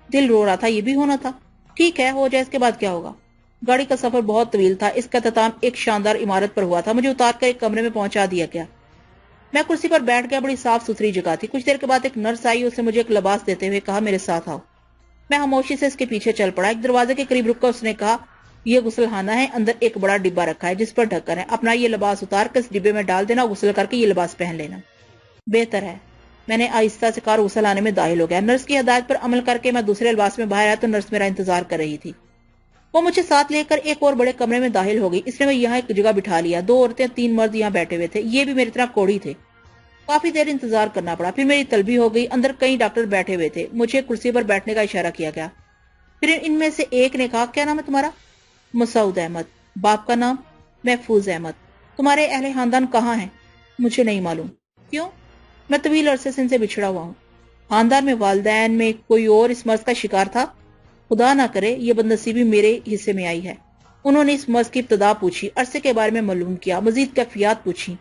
دل رو رہا تھا، یہ بھی ہونا تھا، ٹھیک ہے ہو جائے، اس کے بعد کیا ہوگا۔ گاڑی کا سفر بہت طویل تھا، اس کا اختتام ایک شاندار عمارت پر ہوا تھا، مجھے اتار کر ایک کمرے میں پہنچا دیا گیا۔ میں کرسی پر بیٹھ گیا، بڑی صاف ستھری جگہ تھی۔ کچھ دیر کے بعد ایک نرس آئی، اس نے مجھے ایک لباس دیتے ہوئے کہا میرے ساتھ آؤ۔ میں خاموشی سے اس کے پیچھے چل پڑا۔ ایک دروازے کے قریب رک کر اس نے کہا یہ غسل خانہ ہے، اندر ایک بڑا ڈبہ رکھا ہے جس پر ڈھکن ہے، اپنا یہ لباس اتار کر اس ڈبے میں ڈال دینا، غسل کر کے یہ لباس پہن لینا، بہتر ہے۔ میں نے آہستہ سے کار غسل خانے میں داخل ہو گیا۔ نرس کی ہدایت پر عمل کر کے میں دوسرے لباس میں باہر آیا تو نرس میرا انتظار کر رہی تھی۔ وہ مجھے ساتھ لے کر ایک اور بڑے کمرے میں داخل ہو گئی۔ اس نے یہاں ایک جگہ بٹھا لیا، 2 عورتیں 3 مرد یہاں بیٹھے ہوئے تھے، یہ بھی میری طرح کوڑی تھے۔ کافی دیر انتظار کرنا پڑا، پھر میری طلبی ہو گئی۔ اندر کئی ڈاکٹر بیٹھے ہوئے تھے، مجھے کرسی پر بیٹھنے کا اشارہ کیا گیا۔ پھر ان میں سے ایک نے کہا کیا نام ہے تمہارا؟ مسعود احمد۔ باپ کا نام؟ محفوظ احمد۔ تمہارے اہل خاندان کہاں ہیں؟ مجھے نہیں معلوم۔ کیوں؟ میں طویل عرصے سے ان سے بچھڑا ہوا ہوں۔ خاندان میں والدین میں کوئی اور اس مرض کا شکار تھا؟ خدا نہ کرے یہ بدنصیبی میرے حصے میں آئی ہے۔ انہوں نے اس مرض کی ابتدا پوچھی، عرصے کے بارے میں معلوم کیا، مزید کیفیات پوچھی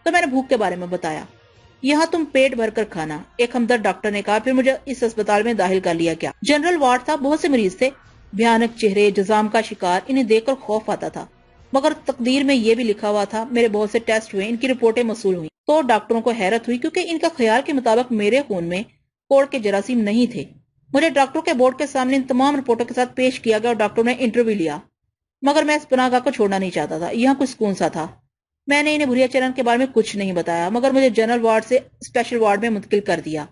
تو میں نے بھوک کے بارے میں بتایا۔ یہاں تم پیٹ بھر کر کھانا، ایک ہمدرد ڈاکٹر نے کہا۔ پھر مجھے اس اسپتال میں داخل کر لیا گیا۔ جنرل وارڈ تھا، بہت سے مریض تھے، بھیانک چہرے، جزام کا شکار، انہیں دیکھ کر خوف آتا تھا، مگر تقدیر میں یہ بھی لکھا ہوا تھا۔ میرے بہت سے ٹیسٹ ہوئے، ان کی رپورٹیں موصول ہوئیں تو ڈاکٹروں کو حیرت ہوئی کیونکہ ان کا خیال کے مطابق میرے خون میں کوڑ کے جراثیم نہیں تھے۔ مجھے ڈاکٹروں کے بورڈ کے سامنے ان تمام رپورٹوں کے ساتھ پیش کیا گیا اور ڈاکٹروں نے انٹرویو لیا، مگر میں اس پناہ گاہ کو چھوڑنا نہیں چاہتا تھا، یہاں کچھ سکون سا تھا۔ میں نے انہیں بھوریا چرن کے بارے میں کچھ نہیں بتایا، مگر مجھے جنرل وارڈ سے اسپیشل وارڈ میں منتقل کر دیا۔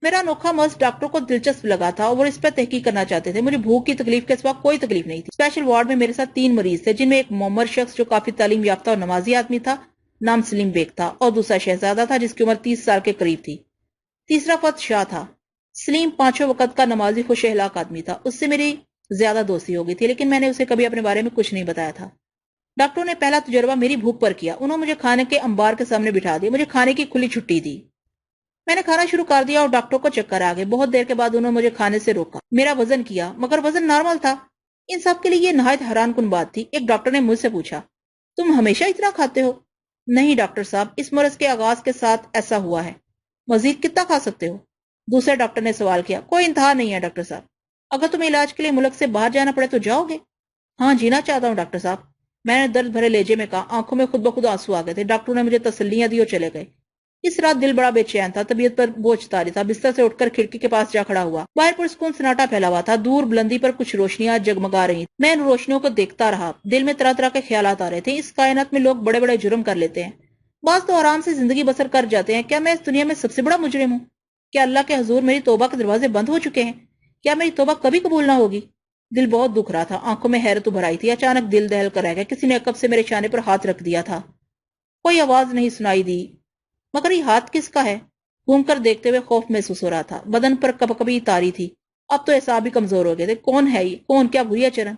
میرا انوکھا مرض ڈاکٹروں کو دلچسپ لگا تھا اور وہ اس پر تحقیق کرنا چاہتے تھے۔ مجھے بھوک کی تکلیف کے سوا کوئی تکلیف نہیں تھی۔ اسپیشل وارڈ میں میرے ساتھ 3 مریض تھے، جن میں ایک معمر شخص جو کافی تعلیم یافتہ اور نمازی آدمی تھا، نام سلیم بیگ تھا، اور دوسرا شہزادہ تھا جس کی عمر 30 سال کے قریب تھی۔ تیسرا فرد شاہ تھا۔ سلیم 5 وقت کا نمازی خوش اخلاق آدمی تھا، اس سے میری زیادہ دوستی ہو گئی تھی، لیکن میں نے اسے کبھی اپنے بارے میں کچھ نہیں بتایا تھا۔ ڈاکٹروں نے پہلا تجربہ میری بھوک پر کیا، انہوں نے مجھے کھانے کے انبار کے سامنے بٹھا دیا، مجھے کھانے کی کھلی چھٹی دی۔ میں نے کھانا شروع کر دیا اور ڈاکٹروں کو چکر آ گئے۔ بہت دیر کے بعد انہوں نے مجھے کھانے سے روکا، میرا وزن کیا، مگر وزن نارمل تھا۔ ان سب کے لیے یہ نہایت حیران کن بات تھی۔ ایک ڈاکٹر نے مجھ سے پوچھا تم ہمیشہ اتنا کھاتے ہو؟ نہیں ڈاکٹر صاحب، اس مرض کے آغاز کے ساتھ ایسا ہوا ہے۔ مزید کتنا کھا سکتے ہو؟ دوسرے ڈاکٹر نے سوال کیا۔ کوئی انتہا نہیں ہے ڈاکٹر صاحب، اگر تمہیں علاج کے لیے ملک سے باہر جانا پڑے تو جاؤ گے؟ ہاں جینا چاہتا ہوں ڈاکٹر صاحب، میں نے درد بھرے لہجے میں کہا۔ آنکھوں میں خود بخود آنسو آ گئے تھے۔ ڈاکٹروں نے مجھے تسلیاں دی اور چلے گئے۔ اس رات دل بڑا بے چین تھا، طبیعت پر بوجھ طاری تھا۔ بستر سے اٹھ کر کھڑکی کے پاس جا کھڑا ہوا۔ باہر پرسکون سناٹا پھیلا ہوا تھا، دور بلندی پر کچھ روشنیاں جگمگا رہی تھیں۔ میں ان روشنیوں کو دیکھتا رہا، دل میں طرح طرح کے خیالات آ رہے تھے۔ اس کائنات میں لوگ بڑے بڑے جرم کر لیتے ہیں، بعض تو آرام سے زندگی بسر کر جاتے ہیں، کیا میں اس دنیا میں سب سے بڑا مجرم ہوں؟ کیا اللہ کے حضور میری توبہ کے دروازے بند ہو چکے ہیں؟ کیا میری توبہ کبھی قبول نہ ہوگی؟ دل بہت دکھ رہا تھا، آنکھوں میں حیرت ابھر آئی تھی۔ اچانک دل دہل کر رہ گیا، کسی نے عقب سے میرے شانے پر ہاتھ رکھ دیا تھا۔ کوئی آواز نہیں سنائی دی، مگر یہ ہاتھ کس کا ہے؟ گھوم کر دیکھتے ہوئے خوف محسوس ہو رہا تھا، بدن پر کب کبھی تاری تھی، اب تو اعصاب بھی کمزور ہو گئے تھے۔ کون ہے یہ؟ کون؟ کیا بھوریا چرن؟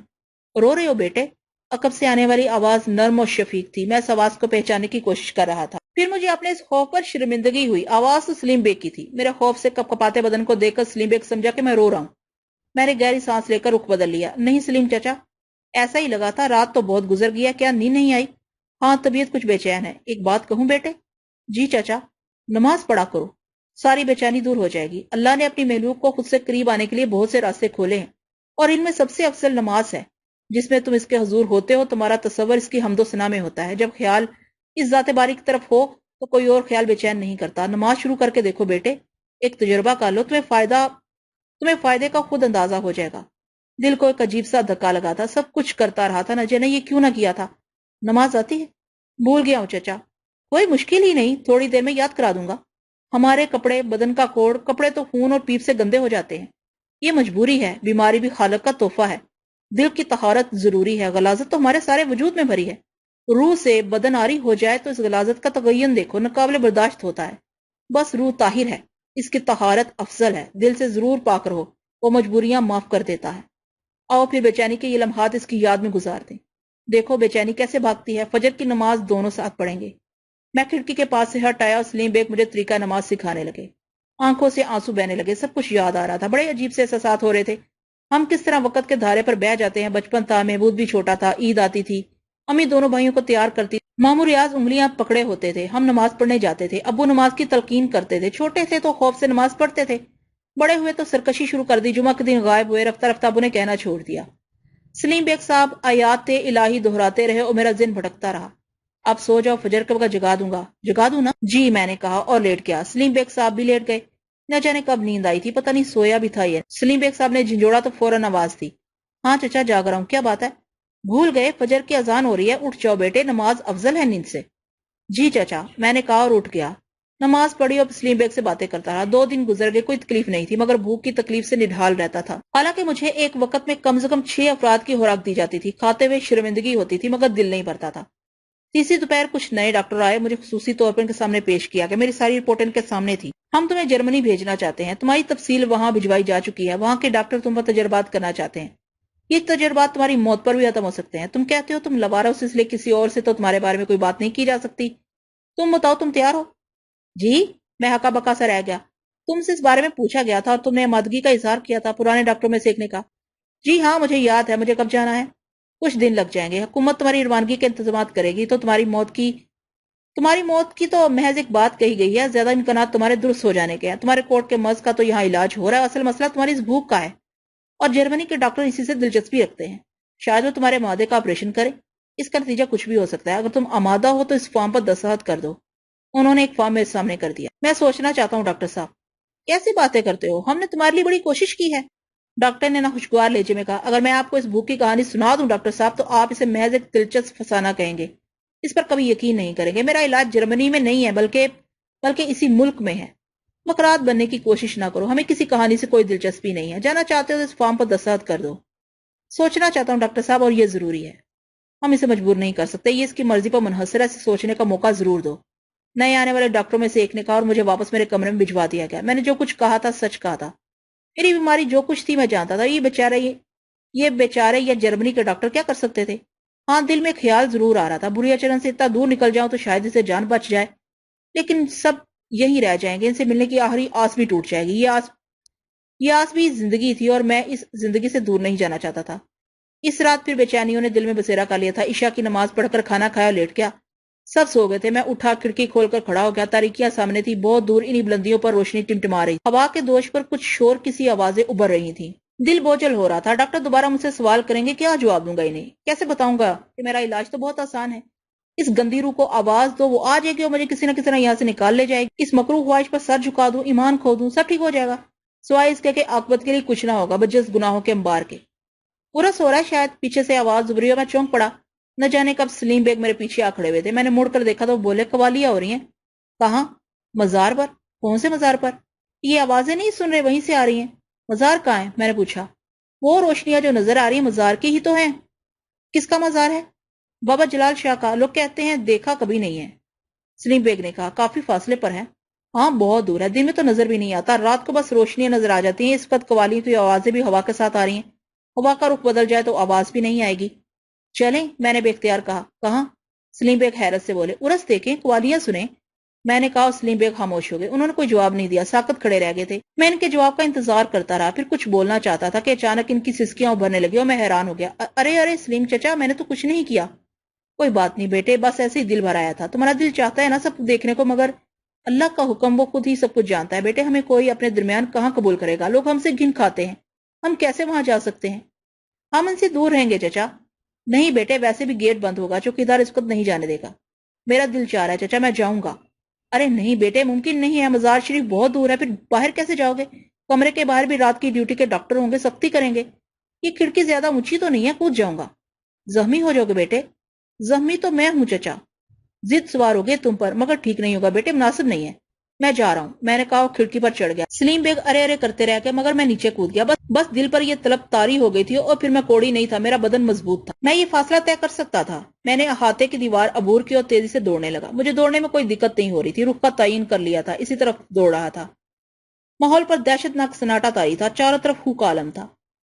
رو رہے ہو بیٹے؟ عقب سے آنے والی آواز نرم اور شفیق تھی۔ میں اس آواز کو پہچاننے کی کوشش کر رہا تھا، پھر مجھے اپنے اس خوف پر شرمندگی ہوئی۔ آواز تو سلیم بیگ کی تھی۔ میرے خوف سے کپ کپاتے بدن کو دیکھ کر سلیم بیگ سمجھا کہ میں رو رہا ہوں۔ میں نے گہری سانس لے کر رخ بدل لیا۔ نہیں سلیم چچا، ایسا ہی لگا تھا، رات تو بہت گزر گیا، کیا نیند نہیں آئی؟ ہاں طبیعت کچھ بے چین ہے۔ ایک بات کہوں بیٹے؟ جی چچا۔ نماز پڑھا کرو، ساری بے چینی دور ہو جائے گی۔ اللہ نے اپنی مخلوق کو خود سے قریب آنے کے لیے بہت سے راستے کھولے ہیں، اور ان میں سب سے افضل نماز ہے۔ جس میں تم اس کے حضور ہوتے ہو، تمہارا تصور اس کی حمد و ثنا میں ہوتا ہے۔ جب خیال اس ذات باری کی طرف ہو تو کوئی اور خیال بے چین نہیں کرتا۔ نماز شروع کر کے دیکھو بیٹے، ایک تجربہ کر لو، تمہیں فائدے کا خود اندازہ ہو جائے گا۔ دل کو ایک عجیب سا دھکا لگا تھا، سب کچھ کرتا رہا تھا، نہ جانے یہ کیوں نہ کیا تھا۔ نماز آتی ہے؟ بھول گیا ہوں چچا۔ کوئی مشکل ہی نہیں، تھوڑی دیر میں یاد کرا دوں گا۔ ہمارے کپڑے، بدن کا کوڑ، کپڑے تو خون اور پیپ سے گندے ہو جاتے ہیں، یہ مجبوری ہے، بیماری بھی خالق کا تحفہ ہے۔ دل کی طہارت ضروری ہے، غلاظت تو ہمارے سارے وجود میں بھری ہے۔ روح سے بدن آری ہو جائے تو اس غلاظت کا تغین دیکھو، ناقابل برداشت ہوتا ہے۔ بس روح طاہر ہے، اس کی طہارت افضل ہے، دل سے ضرور پاک رہو، وہ مجبوریاں معاف کر دیتا ہے۔ آؤ پھر بے چینی کے یہ لمحات اس کی یاد میں گزار دیں۔ دیکھو بے چینی کیسے بھاگتی ہے، فجر کی نماز دونوں ساتھ پڑھیں گے۔ میں کھڑکی کے پاس سے ہٹ آیا اور سلیم بیگ مجھے طریقہ نماز سکھانے لگے۔ آنکھوں سے آنسو بہنے لگے، سب کچھ یاد آ رہا تھا، بڑے عجیب سے احساسات ہو رہے تھے۔ ہم کس طرح وقت کے دھارے پر بہہ جاتے ہیں، بچپن تھا، محمود بھی چھوٹا تھا، عید آتی تھی، امی دونوں بھائیوں کو تیار کرتی، ماموں ریاض انگلیاں پکڑے ہوتے تھے، ہم نماز پڑھنے جاتے تھے، ابو نماز کی تلقین کرتے تھے، چھوٹے تھے تو خوف سے نماز پڑھتے تھے، بڑے ہوئے تو سرکشی شروع کر دی، جمعہ کے دن غائب ہوئے، رفتہ رفتہ ابو نے کہنا چھوڑ دیا۔ سلیم بیگ صاحب آیات الہی دہراتے رہے اور میرا ذہن بھٹکتا رہا۔ اب سو جاؤ، فجر کا وقت جگا دوں گا۔ جگا دوں نا؟ جی میں نے کہا اور لیٹ گیا۔ سلیم بیگ صاحب بھی لیٹ گئے۔ نہ جانے کب نیند آئی تھی، پتہ نہیں سویا بھی تھا یہ۔ سلیم بیگ صاحب نے جھنجھوڑا تو فوراً آواز تھی، ہاں چچا جاگ رہا ہوں، کیا بات ہے؟ بھول گئے فجر کی اذان ہو رہی ہے، اٹھ جاؤ بیٹے، نماز افضل ہے نیند سے۔ جی چچا، میں نے کہا اور اٹھ گیا۔ نماز پڑھی اور سلیم بیگ سے باتیں کرتا رہا۔ 2 دن گزر گئے، کوئی تکلیف نہیں تھی، مگر بھوک کی تکلیف سے نڈھال رہتا تھا۔ حالانکہ مجھے ایک وقت میں کم سے کم 6 افراد کی خوراک دی جاتی تھی، کھاتے ہوئے شرمندگی ہوتی تھی مگر دل نہیں بھرتا تھا۔ تیسری دوپہر کچھ نئے ڈاکٹر آئے، مجھے خصوصی طور پر ان کے سامنے پیش کیا کہ میری ساری رپورٹ ان کے سامنے تھی۔ ہم تمہیں جرمنی بھیجنا چاہتے ہیں، تمہاری تفصیل وہاں بھجوائی جا چکی ہے، وہاں کے ڈاکٹر تم پر تجربات کرنا چاہتے ہیں، یہ تجربات تمہاری موت پر بھی ختم ہو سکتے ہیں۔ تم کہتے ہو تم لوارا ہو، اس لیے کسی اور سے تو تمہارے بارے میں کوئی بات نہیں کی جا سکتی، تم بتاؤ تم تیار ہو؟ جی میں ہکا بکا سا رہ گیا۔ تم سے اس بارے میں پوچھا گیا تھا اور تم نے آمادگی کا اظہار کیا تھا، پرانے ڈاکٹروں میں سے ایک نے کہا۔ جی ہاں مجھے یاد ہے، مجھے کب جانا ہے؟ کچھ دن لگ جائیں گے، حکومت تمہاری روانگی کے انتظامات کرے گی، تو تمہاری موت کی تو محض ایک بات کہی گئی ہے، زیادہ امکانات تمہارے درست ہو جانے کے ہیں، تمہارے کوٹ کے مرض کا تو یہاں علاج ہو رہا ہے، اصل مسئلہ تمہاری اس بھوک کا ہے، اور جرمنی کے ڈاکٹر اسی سے دلچسپی رکھتے ہیں، شاید وہ تمہارے معدے کا آپریشن کرے، اس کا نتیجہ کچھ بھی ہو سکتا ہے، اگر تم آمادہ ہو تو اس فارم پر دستخط کر دو۔ انہوں نے ایک فارم میرے سامنے کر دیا۔ میں سوچنا چاہتا ہوں ڈاکٹر صاحب۔ کیسی باتیں کرتے ہو، ہم نے تمہارے لیے بڑی کوشش کی ہے۔ ڈاکٹر نے ناخوشگوار لہجے میں کہا، اگر میں آپ کو اس بھوک کی کہانی سنا دوں ڈاکٹر صاحب، تو آپ اسے محض ایک دلچسپ فسانہ کہیں گے، اس پر کبھی یقین نہیں کریں گے۔ میرا علاج جرمنی میں نہیں ہے، بلکہ اسی ملک میں ہے۔ مقرات بننے کی کوشش نہ کرو، ہمیں کسی کہانی سے کوئی دلچسپی نہیں ہے، جانا چاہتے ہو تو اس فارم پر دستخط کر دو۔ سوچنا چاہتا ہوں ڈاکٹر صاحب، اور یہ ضروری ہے، ہم اسے مجبور نہیں کر سکتے، یہ اس کی مرضی پر منحصر ہے، اسے سوچنے کا موقع ضرور دو۔ نئے آنے والے ڈاکٹروں میں سے ایک نے کہا، اور مجھے واپس میرے کمرے میں بھجوا دیا گیا۔ میں نے جو کچھ کہا تھا سچ کہا تھا، میری بیماری جو کچھ تھی میں جانتا تھا، یہ بیچارے یا جرمنی کے ڈاکٹر کیا کر سکتے تھے؟ ہاں دل میں خیال ضرور آ رہا تھا، بری اچرن سے اتنا دور نکل جاؤں تو شاید اسے جان بچ جائے، لیکن سب یہی رہ جائیں گے، ان سے ملنے کی آخری آس بھی ٹوٹ جائے گی، یہ آس بھی زندگی تھی، اور میں اس زندگی سے دور نہیں جانا چاہتا تھا۔ اس رات پھر بے چینیوں نے دل میں بسیرا کر لیا تھا، عشاء کی نماز پڑھ کر کھانا کھایا اور لیٹ گیا۔ سب سو گئے تھے، میں اٹھا، کھڑکی کھول کر کھڑا ہو گیا، تاریکیاں سامنے تھی، بہت دور انہی بلندیوں پر روشنی ٹمٹما رہی، ہوا کے دوش پر کچھ شور کسی آوازیں ابھر رہی تھیں، دل بوجھل ہو رہا تھا۔ ڈاکٹر دوبارہ مجھ سے سوال کریں گے، کیا جواب دوں گا انہیں؟ کیسے بتاؤں گا کہ میرا علاج تو بہت آسان ہے؟ اس گندی روح کو آواز دو، وہ آ جائے گی اور مجھے کسی نہ کسی طرح یہاں سے نکال لے جائے گی، اس مکروہ خواہش پر سر جھکا دوں، ایمان کھو دوں، سب ٹھیک ہو جائے گا، سوائے اس کہ عاقبت کے لیے کچھ نہ ہوگا بجز گناہوں کے انبار کے۔ پورا سو رہا ہے شاید، پیچھے سے آواز ابھری اور میں چونک پڑا، نہ جانے کب سلیم بیگ میرے پیچھے آ کھڑے ہوئے تھے۔ میں نے مڑ کر دیکھا تو وہ بولے، قوالیاں ہو رہی ہیں۔ کہاں؟ مزار پر۔ کون سے مزار پر؟ یہ آوازیں نہیں سن رہے، وہیں سے آ رہی ہیں۔ مزار کہاں ہے؟ میں نے پوچھا۔ وہ روشنیاں جو نظر آ رہی ہیں مزار کی ہی تو ہیں۔ کس کا مزار ہے؟ بابا جلال شاہ کا، لوگ کہتے ہیں، دیکھا کبھی نہیں ہے۔ سلیم بیگ نے کہا، کافی فاصلے پر ہے۔ ہاں بہت دور ہے، دن میں تو نظر بھی نہیں آتا، رات کو بس روشنیاں نظر آ جاتی ہیں، اس وقت قوالی تو یہ آوازیں بھی ہوا کے ساتھ آ رہی ہیں، ہوا کا رخ بدل جائے تو آواز بھی نہیں آئے گی۔ چلیں، میں نے بے اختیار کہا۔ کہاں؟ سلیم بیگ حیرت سے بولے، ارس دیکھیں، قوالیاں سنیں۔ میں نے کہا اور سلیم بیگ خاموش ہو گئے، انہوں نے کوئی جواب نہیں دیا، ساکت کھڑے رہ گئے تھے۔ میں ان کے جواب کا انتظار کرتا رہا، پھر کچھ بولنا چاہتا تھا کہ اچانک ان کی سسکیاں ابھرنے لگی اور میں حیران ہو گیا۔ ارے سلیم چچا، میں نے تو کچھ نہیں کیا۔ کوئی بات نہیں بیٹے، بس ایسے ہی دل بھر آیا تھا، تمہارا دل چاہتا ہے نا سب دیکھنے کو، مگر اللہ کا حکم، وہ خود ہی سب کچھ جانتا ہے بیٹے، ہمیں کوئی اپنے درمیان کہاں قبول کرے گا، لوگ ہم سے گھن کھاتے ہیں، ہم کیسے وہاں جا سکتے ہیں؟ ہم ان سے دور رہیں گے چچا۔ نہیں بیٹے، ویسے بھی گیٹ بند ہوگا، چوکیدار اس وقت نہیں جانے دے گا۔ میرا دل چاہ رہا ہے چچا، میں جاؤں گا۔ ارے نہیں بیٹے، ممکن نہیں ہے، مزار شریف بہت دور ہے، پھر باہر کیسے جاؤ گے؟ کمرے کے باہر بھی رات کی ڈیوٹی کے ڈاکٹر ہوں گے، سختی کریں گے۔ یہ کھڑکی زیادہ اونچی تو نہیں ہے، کود جاؤں گا۔ زخمی ہو جاؤ گے بیٹے؟ زخمی تو میں ہوں چچا، ضد سوار ہو گئے تم پر، مگر ٹھیک نہیں ہوگا بیٹے، مناسب نہیں ہے۔ میں جا رہا ہوں، میں نے کہا اور کھڑکی پر چڑھ گیا۔ سلیم بیگ ارے کرتے رہ گئے، مگر میں نیچے کود گیا، بس دل پر یہ طلب طاری ہو گئی تھی، اور پھر میں کوڑی نہیں تھا، میرا بدن مضبوط تھا، میں یہ فاصلہ طے کر سکتا تھا۔ میں نے احاطے کی دیوار عبور کی اور تیزی سے دوڑنے لگا، مجھے دوڑنے میں کوئی دقت نہیں ہو رہی تھی، رخ کا تعین کر لیا تھا، اسی طرف دوڑ رہا تھا۔ ماحول پر دہشت ناک سناٹا طاری تھا، چاروں طرف ہو کا عالم تھا۔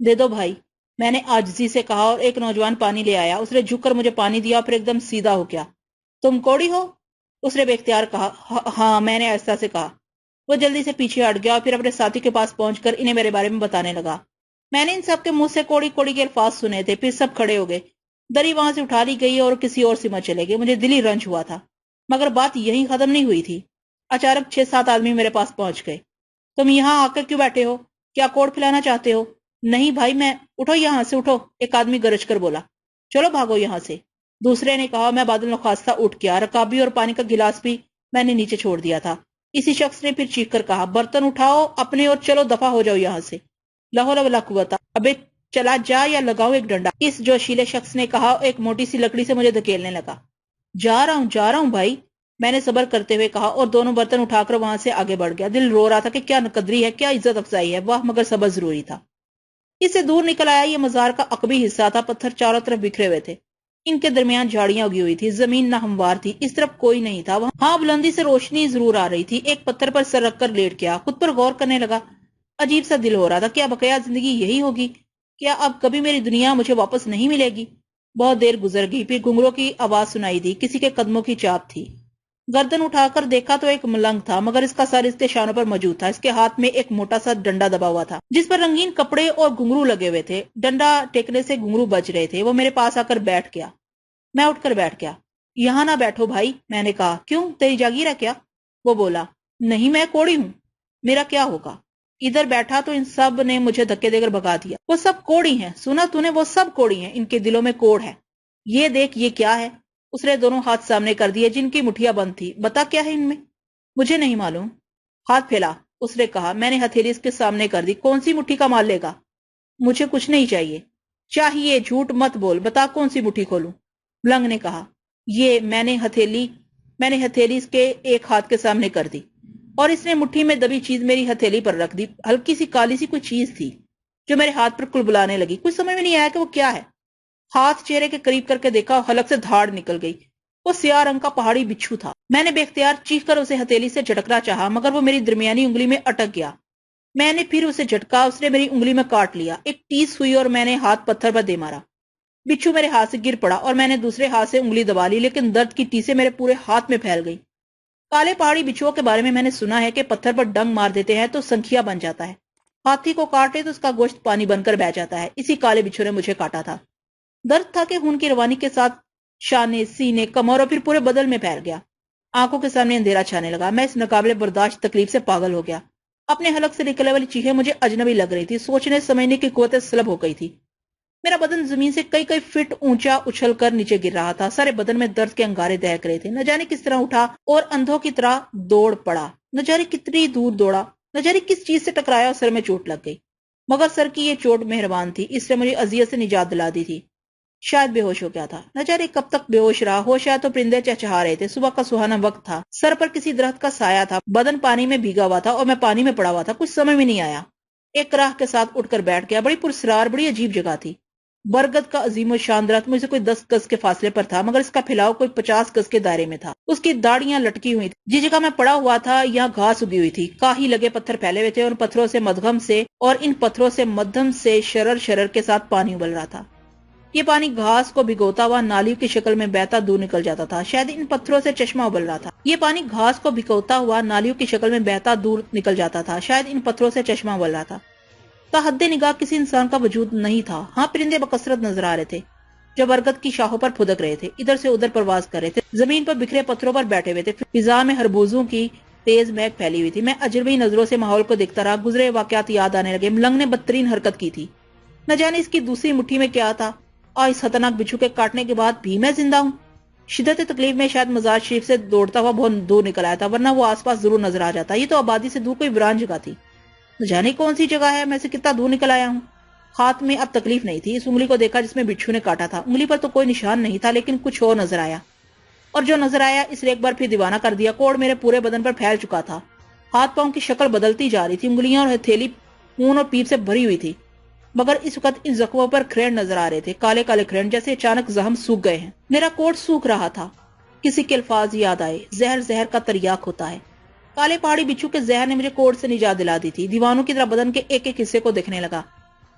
دے دو بھائی، میں نے عاجزی سے کہا اور ایک نوجوان پانی لے آیا. اس نے جھک کر مجھے پانی دیا اور پھر ایک دم سیدھا ہو گیا. تم کوڑی ہو؟ اس نے بے اختیار کہا. ہاں، میں نے آہستہ سے کہا. وہ جلدی سے پیچھے ہٹ گیا اور پھر اپنے ساتھی کے پاس پہنچ کر انہیں میرے بارے میں بتانے لگا. میں نے ان سب کے منہ سے کوڑی کوڑی کے الفاظ سنے تھے. پھر سب کھڑے ہو گئے. دری وہاں سے اٹھا لی گئی اور کسی اور سمت چلے گئے. مجھے دلی رنج ہوا تھا، مگر بات یہیں ختم نہیں ہوئی تھی. اچانک 6-7 آدمی میرے پاس پہنچ گئے. تم یہاں آ کر کیوں بیٹھے ہو؟ کیا کوڑ پھیلانا چاہتے ہو؟ نہیں بھائی، میں اٹھو یہاں سے اٹھو، ایک آدمی گرج کر بولا. چلو بھاگو یہاں سے، دوسرے نے کہا. میں بادل نخواستہ اٹھ گیا. رکابی اور پانی کا گلاس بھی میں نے نیچے چھوڑ دیا تھا. اسی شخص نے پھر چیخ کر کہا، برتن اٹھاؤ اپنے اور چلو دفع ہو جاؤ یہاں سے. لا حول ولا قوت، ابے چلا جا یا لگاؤ ایک ڈنڈا، اس جوشیلے شخص نے کہا. ایک موٹی سی لکڑی سے مجھے دھکیلنے لگا. جا رہا ہوں بھائی، میں نے صبر کرتے ہوئے کہا اور دونوں برتن اٹھا کر وہاں سے آگے بڑھ گیا. دل رو رہا تھا کہ کیا نقدری ہے، کیا عزت افزائی ہے. واہ، مگر صبر ضروری تھا. اس سے دور نکل آیا. یہ مزار کا عقبی حصہ تھا. پتھر چاروں طرف بکھرے ہوئے تھے. ان کے درمیان جھاڑیاں اگی ہوئی تھی. زمین ناہموار تھی. اس طرف کوئی نہیں تھا. وہاں بلندی سے روشنی ضرور آ رہی تھی. ایک پتھر پر سر رکھ کر لیٹ گیا. خود پر غور کرنے لگا. عجیب سا دل ہو رہا تھا. کیا بقیہ زندگی یہی ہوگی؟ کیا اب کبھی میری دنیا مجھے واپس نہیں ملے گی؟ بہت دیر گزر گئی. پھر گھنگروں کی آواز سنائی دی. کسی کے قدموں کی چاپ تھی. گردن اٹھا کر دیکھا تو ایک ملنگ تھا، مگر اس کا سر اس کے شانوں پر موجود تھا. اس کے ہاتھ میں ایک موٹا سا ڈنڈا دبا ہوا تھا جس پر رنگین کپڑے اور گھنگرو لگے ہوئے تھے. ڈنڈا ٹیکنے سے گھنگرو بج رہے تھے. وہ میرے پاس آ کر بیٹھ گیا. میں اٹھ کر بیٹھ گیا. یہاں نہ بیٹھو بھائی، میں نے کہا. کیوں، تیری جاگیر ہے کیا؟ وہ بولا. نہیں، میں کوڑی ہوں. میرا کیا ہوگا؟ ادھر بیٹھا تو ان سب نے مجھے دھکے دے کر بھگا دیا. وہ سب کوڑی ہیں، سنا تو نے، وہ سب کوڑی ہیں. ان کے دلوں میں کوڑ ہے. یہ دیکھ، یہ کیا ہے؟ اس نے دونوں ہاتھ سامنے کر دیے جن کی مٹھیاں بند تھی. بتا کیا ہے ان میں؟ مجھے نہیں معلوم. ہاتھ پھیلا، اس نے کہا. میں نے ہتھیلی اس کے سامنے کر دی. کون سی مٹھی کا مال لے گا؟ مجھے کچھ نہیں چاہیے. چاہیے، جھوٹ مت بول، بتا کون سی مٹھی کھولوں؟ ملنگ نے کہا. یہ میں نے ہتھیلی اس کے ایک ہاتھ کے سامنے کر دی اور اس نے مٹھی میں دبی چیز میری ہتھیلی پر رکھ دی. ہلکی سی کالی سی کوئی چیز تھی جو میرے ہاتھ پر کلبلانے لگی. کچھ سمجھ میں نہیں آیا کہ وہ کیا ہے. ہاتھ چہرے کے قریب کر کے دیکھا، حلق سے دھاڑ نکل گئی. وہ سیاہ رنگ کا پہاڑی بچھو تھا. میں نے بے اختیار چیخ کر اسے ہتھیلی سے جھٹکنا چاہا، مگر وہ میری درمیانی انگلی میں اٹک گیا. میں نے پھر اسے جھٹکا. اس نے میری انگلی میں کاٹ لیا. ایک ٹیس ہوئی اور میں نے ہاتھ پتھر پر دے مارا. بچھو میرے ہاتھ سے گر پڑا اور میں نے دوسرے ہاتھ سے انگلی دبا لی، لیکن درد کی ٹیسیں میرے پورے ہاتھ میں پھیل گئی. کالے پہاڑی بچھوؤں کے بارے میں نے سنا ہے کہ پتھر پر ڈنگ مار دیتے ہیں تو سنکھیا بن جاتا ہے. ہاتھی کو کاٹے تو اس کا گوشت پانی بن کر بہ جاتا ہے. اسی کالے بچھو نے مجھے کاٹا تھا. درد تھا کہ خون کی روانی کے ساتھ شانے، سینے، کمر اور پھر پورے بدن میں پھیل گیا. آنکھوں کے سامنے اندھیرا چھانے لگا. میں اس ناقابل برداشت تکلیف سے پاگل ہو گیا. اپنے حلق سے نکلنے والی چیخیں مجھے اجنبی لگ رہی تھی. سوچنے سمجھنے کی قوت سلب ہو گئی تھی. میرا بدن زمین سے کئی فٹ اونچا اچھل کر نیچے گر رہا تھا. سارے بدن میں درد کے انگارے دہک رہے تھے. نہ جانے کس طرح اٹھا اور اندھوں کی طرح دوڑ پڑا. نہ جانے کتنی دور دوڑا. نہ جانے کس چیز سے ٹکرایا اور سر میں چوٹ لگ گئی. مگر سر کی یہ چوٹ مہربان تھی. اس نے مجھے اذیت سے نجات دلا دی تھی. شاید بے ہوش ہو گیا تھا. نہ جانے کب تک بے ہوش رہا. ہوش آیا تو پرندے چہچہا رہے تھے. صبح کا سہانا وقت تھا. سر پر کسی درخت کا سایہ تھا. بدن پانی میں بھیگا ہوا تھا اور میں پانی میں پڑا ہوا تھا. کچھ سمجھ میں نہیں آیا. ایک راہ کے ساتھ اٹھ کر بیٹھ گیا. بڑی پرسرار، بڑی عجیب جگہ تھی. برگد کا عظیم و شان درخت مجھ سے کوئی 10 گز کے فاصلے پر تھا، مگر اس کا پھیلاؤ کوئی 50 گز کے دائرے میں تھا. اس کی داڑیاں لٹکی ہوئی تھی. جس جگہ میں پڑا ہوا تھا یہاں گھاس اگی ہوئی تھی. کاہی لگے پتھر پھیلے ہوئے تھے اور پتھروں سے مدھم سے شرر کے ساتھ پانی ابل رہا تھا. یہ پانی گھاس کو بھگوتا ہوا نالیوں کی شکل میں بہتا دور نکل جاتا تھا. شاید ان پتھروں سے چشمہ ابل رہا تھا. یہ پانی گھاس کو بھگوتا ہوا نالیوں کی شکل میں بہتا دور نکل جاتا تھا. شاید ان پتھروں سے چشمہ ابل رہا تھا. تحد نگاہ کسی انسان کا وجود نہیں تھا. ہاں، پرندے بکثرت نظر آ رہے تھے جو برگد کی شاخوں پر پھدک رہے تھے. ادھر سے ادھر پرواز کر رہے تھے. زمین پر بکھرے پتھروں پر بیٹھے ہوئے تھے. فضا میں خربوزوں کی تیز مہک پھیلی ہوئی تھی. میں اجنبی نظروں سے ماحول کو دیکھتا رہا. گزرے واقعات یاد آنے لگے. ملنگ نے بدترین حرکت کی تھی. نہ جانے اس کی دوسری مٹھی میں کیا تھا. اور اس خطرناک بچھو کے کاٹنے کے بعد بھی میں زندہ ہوں. شدت تکلیف میں شاید مزار شریف سے دوڑتا ہوا بہت دور نکل آیا تھا، ورنہ وہ آس پاس ضرور نظر آ جاتا. یہ تو آبادی سے دور کوئی ویران جگہ تھی. نہ جانے کون سی جگہ ہے، میں سے کتنا دور نکل آیا ہوں. ہاتھ میں اب تکلیف نہیں تھی. اس انگلی کو دیکھا جس میں بچھو نے کاٹا تھا. انگلی پر تو کوئی نشان نہیں تھا، لیکن کچھ اور نظر آیا. اور جو نظر آیا اس نے ایک بار پھر دیوانہ کر دیا. کوڑ میرے پورے بدن پر پھیل چکا تھا. ہاتھ پاؤں کی شکل بدلتی جا رہی تھی. انگلیاں اور ہتھیلی خون اور پیپ سے بھری ہوئی تھی. مگر اس وقت ان زخموں پر کھرینڈ نظر آ رہے تھے. کالے کالے کھرینڈ، جیسے اچانک زخم سوکھ گئے ہیں. میرا کوٹ سوکھ رہا تھا. کسی کے الفاظ یاد آئے. زہر زہر کا تریاق ہوتا ہے. کالے پہاڑی بچھو کے زہر نے مجھے کوڑ سے نجات دلا دی تھی. دیوانوں کی طرح بدن کے ایک ایک حصے کو دیکھنے لگا.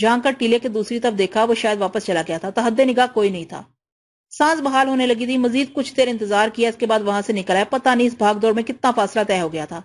جھانک کر ٹیلے کے دوسری طرف دیکھا، وہ شاید واپس چلا گیا تھا۔ تحد نگاہ کوئی نہیں تھا۔ سانس بحال ہونے لگی تھی۔ مزید کچھ دیر انتظار کیا، اس کے بعد وہاں سے نکل آیا۔ پتہ نہیں اس بھاگ دوڑ میں کتنا فاصلہ طے ہو گیا تھا۔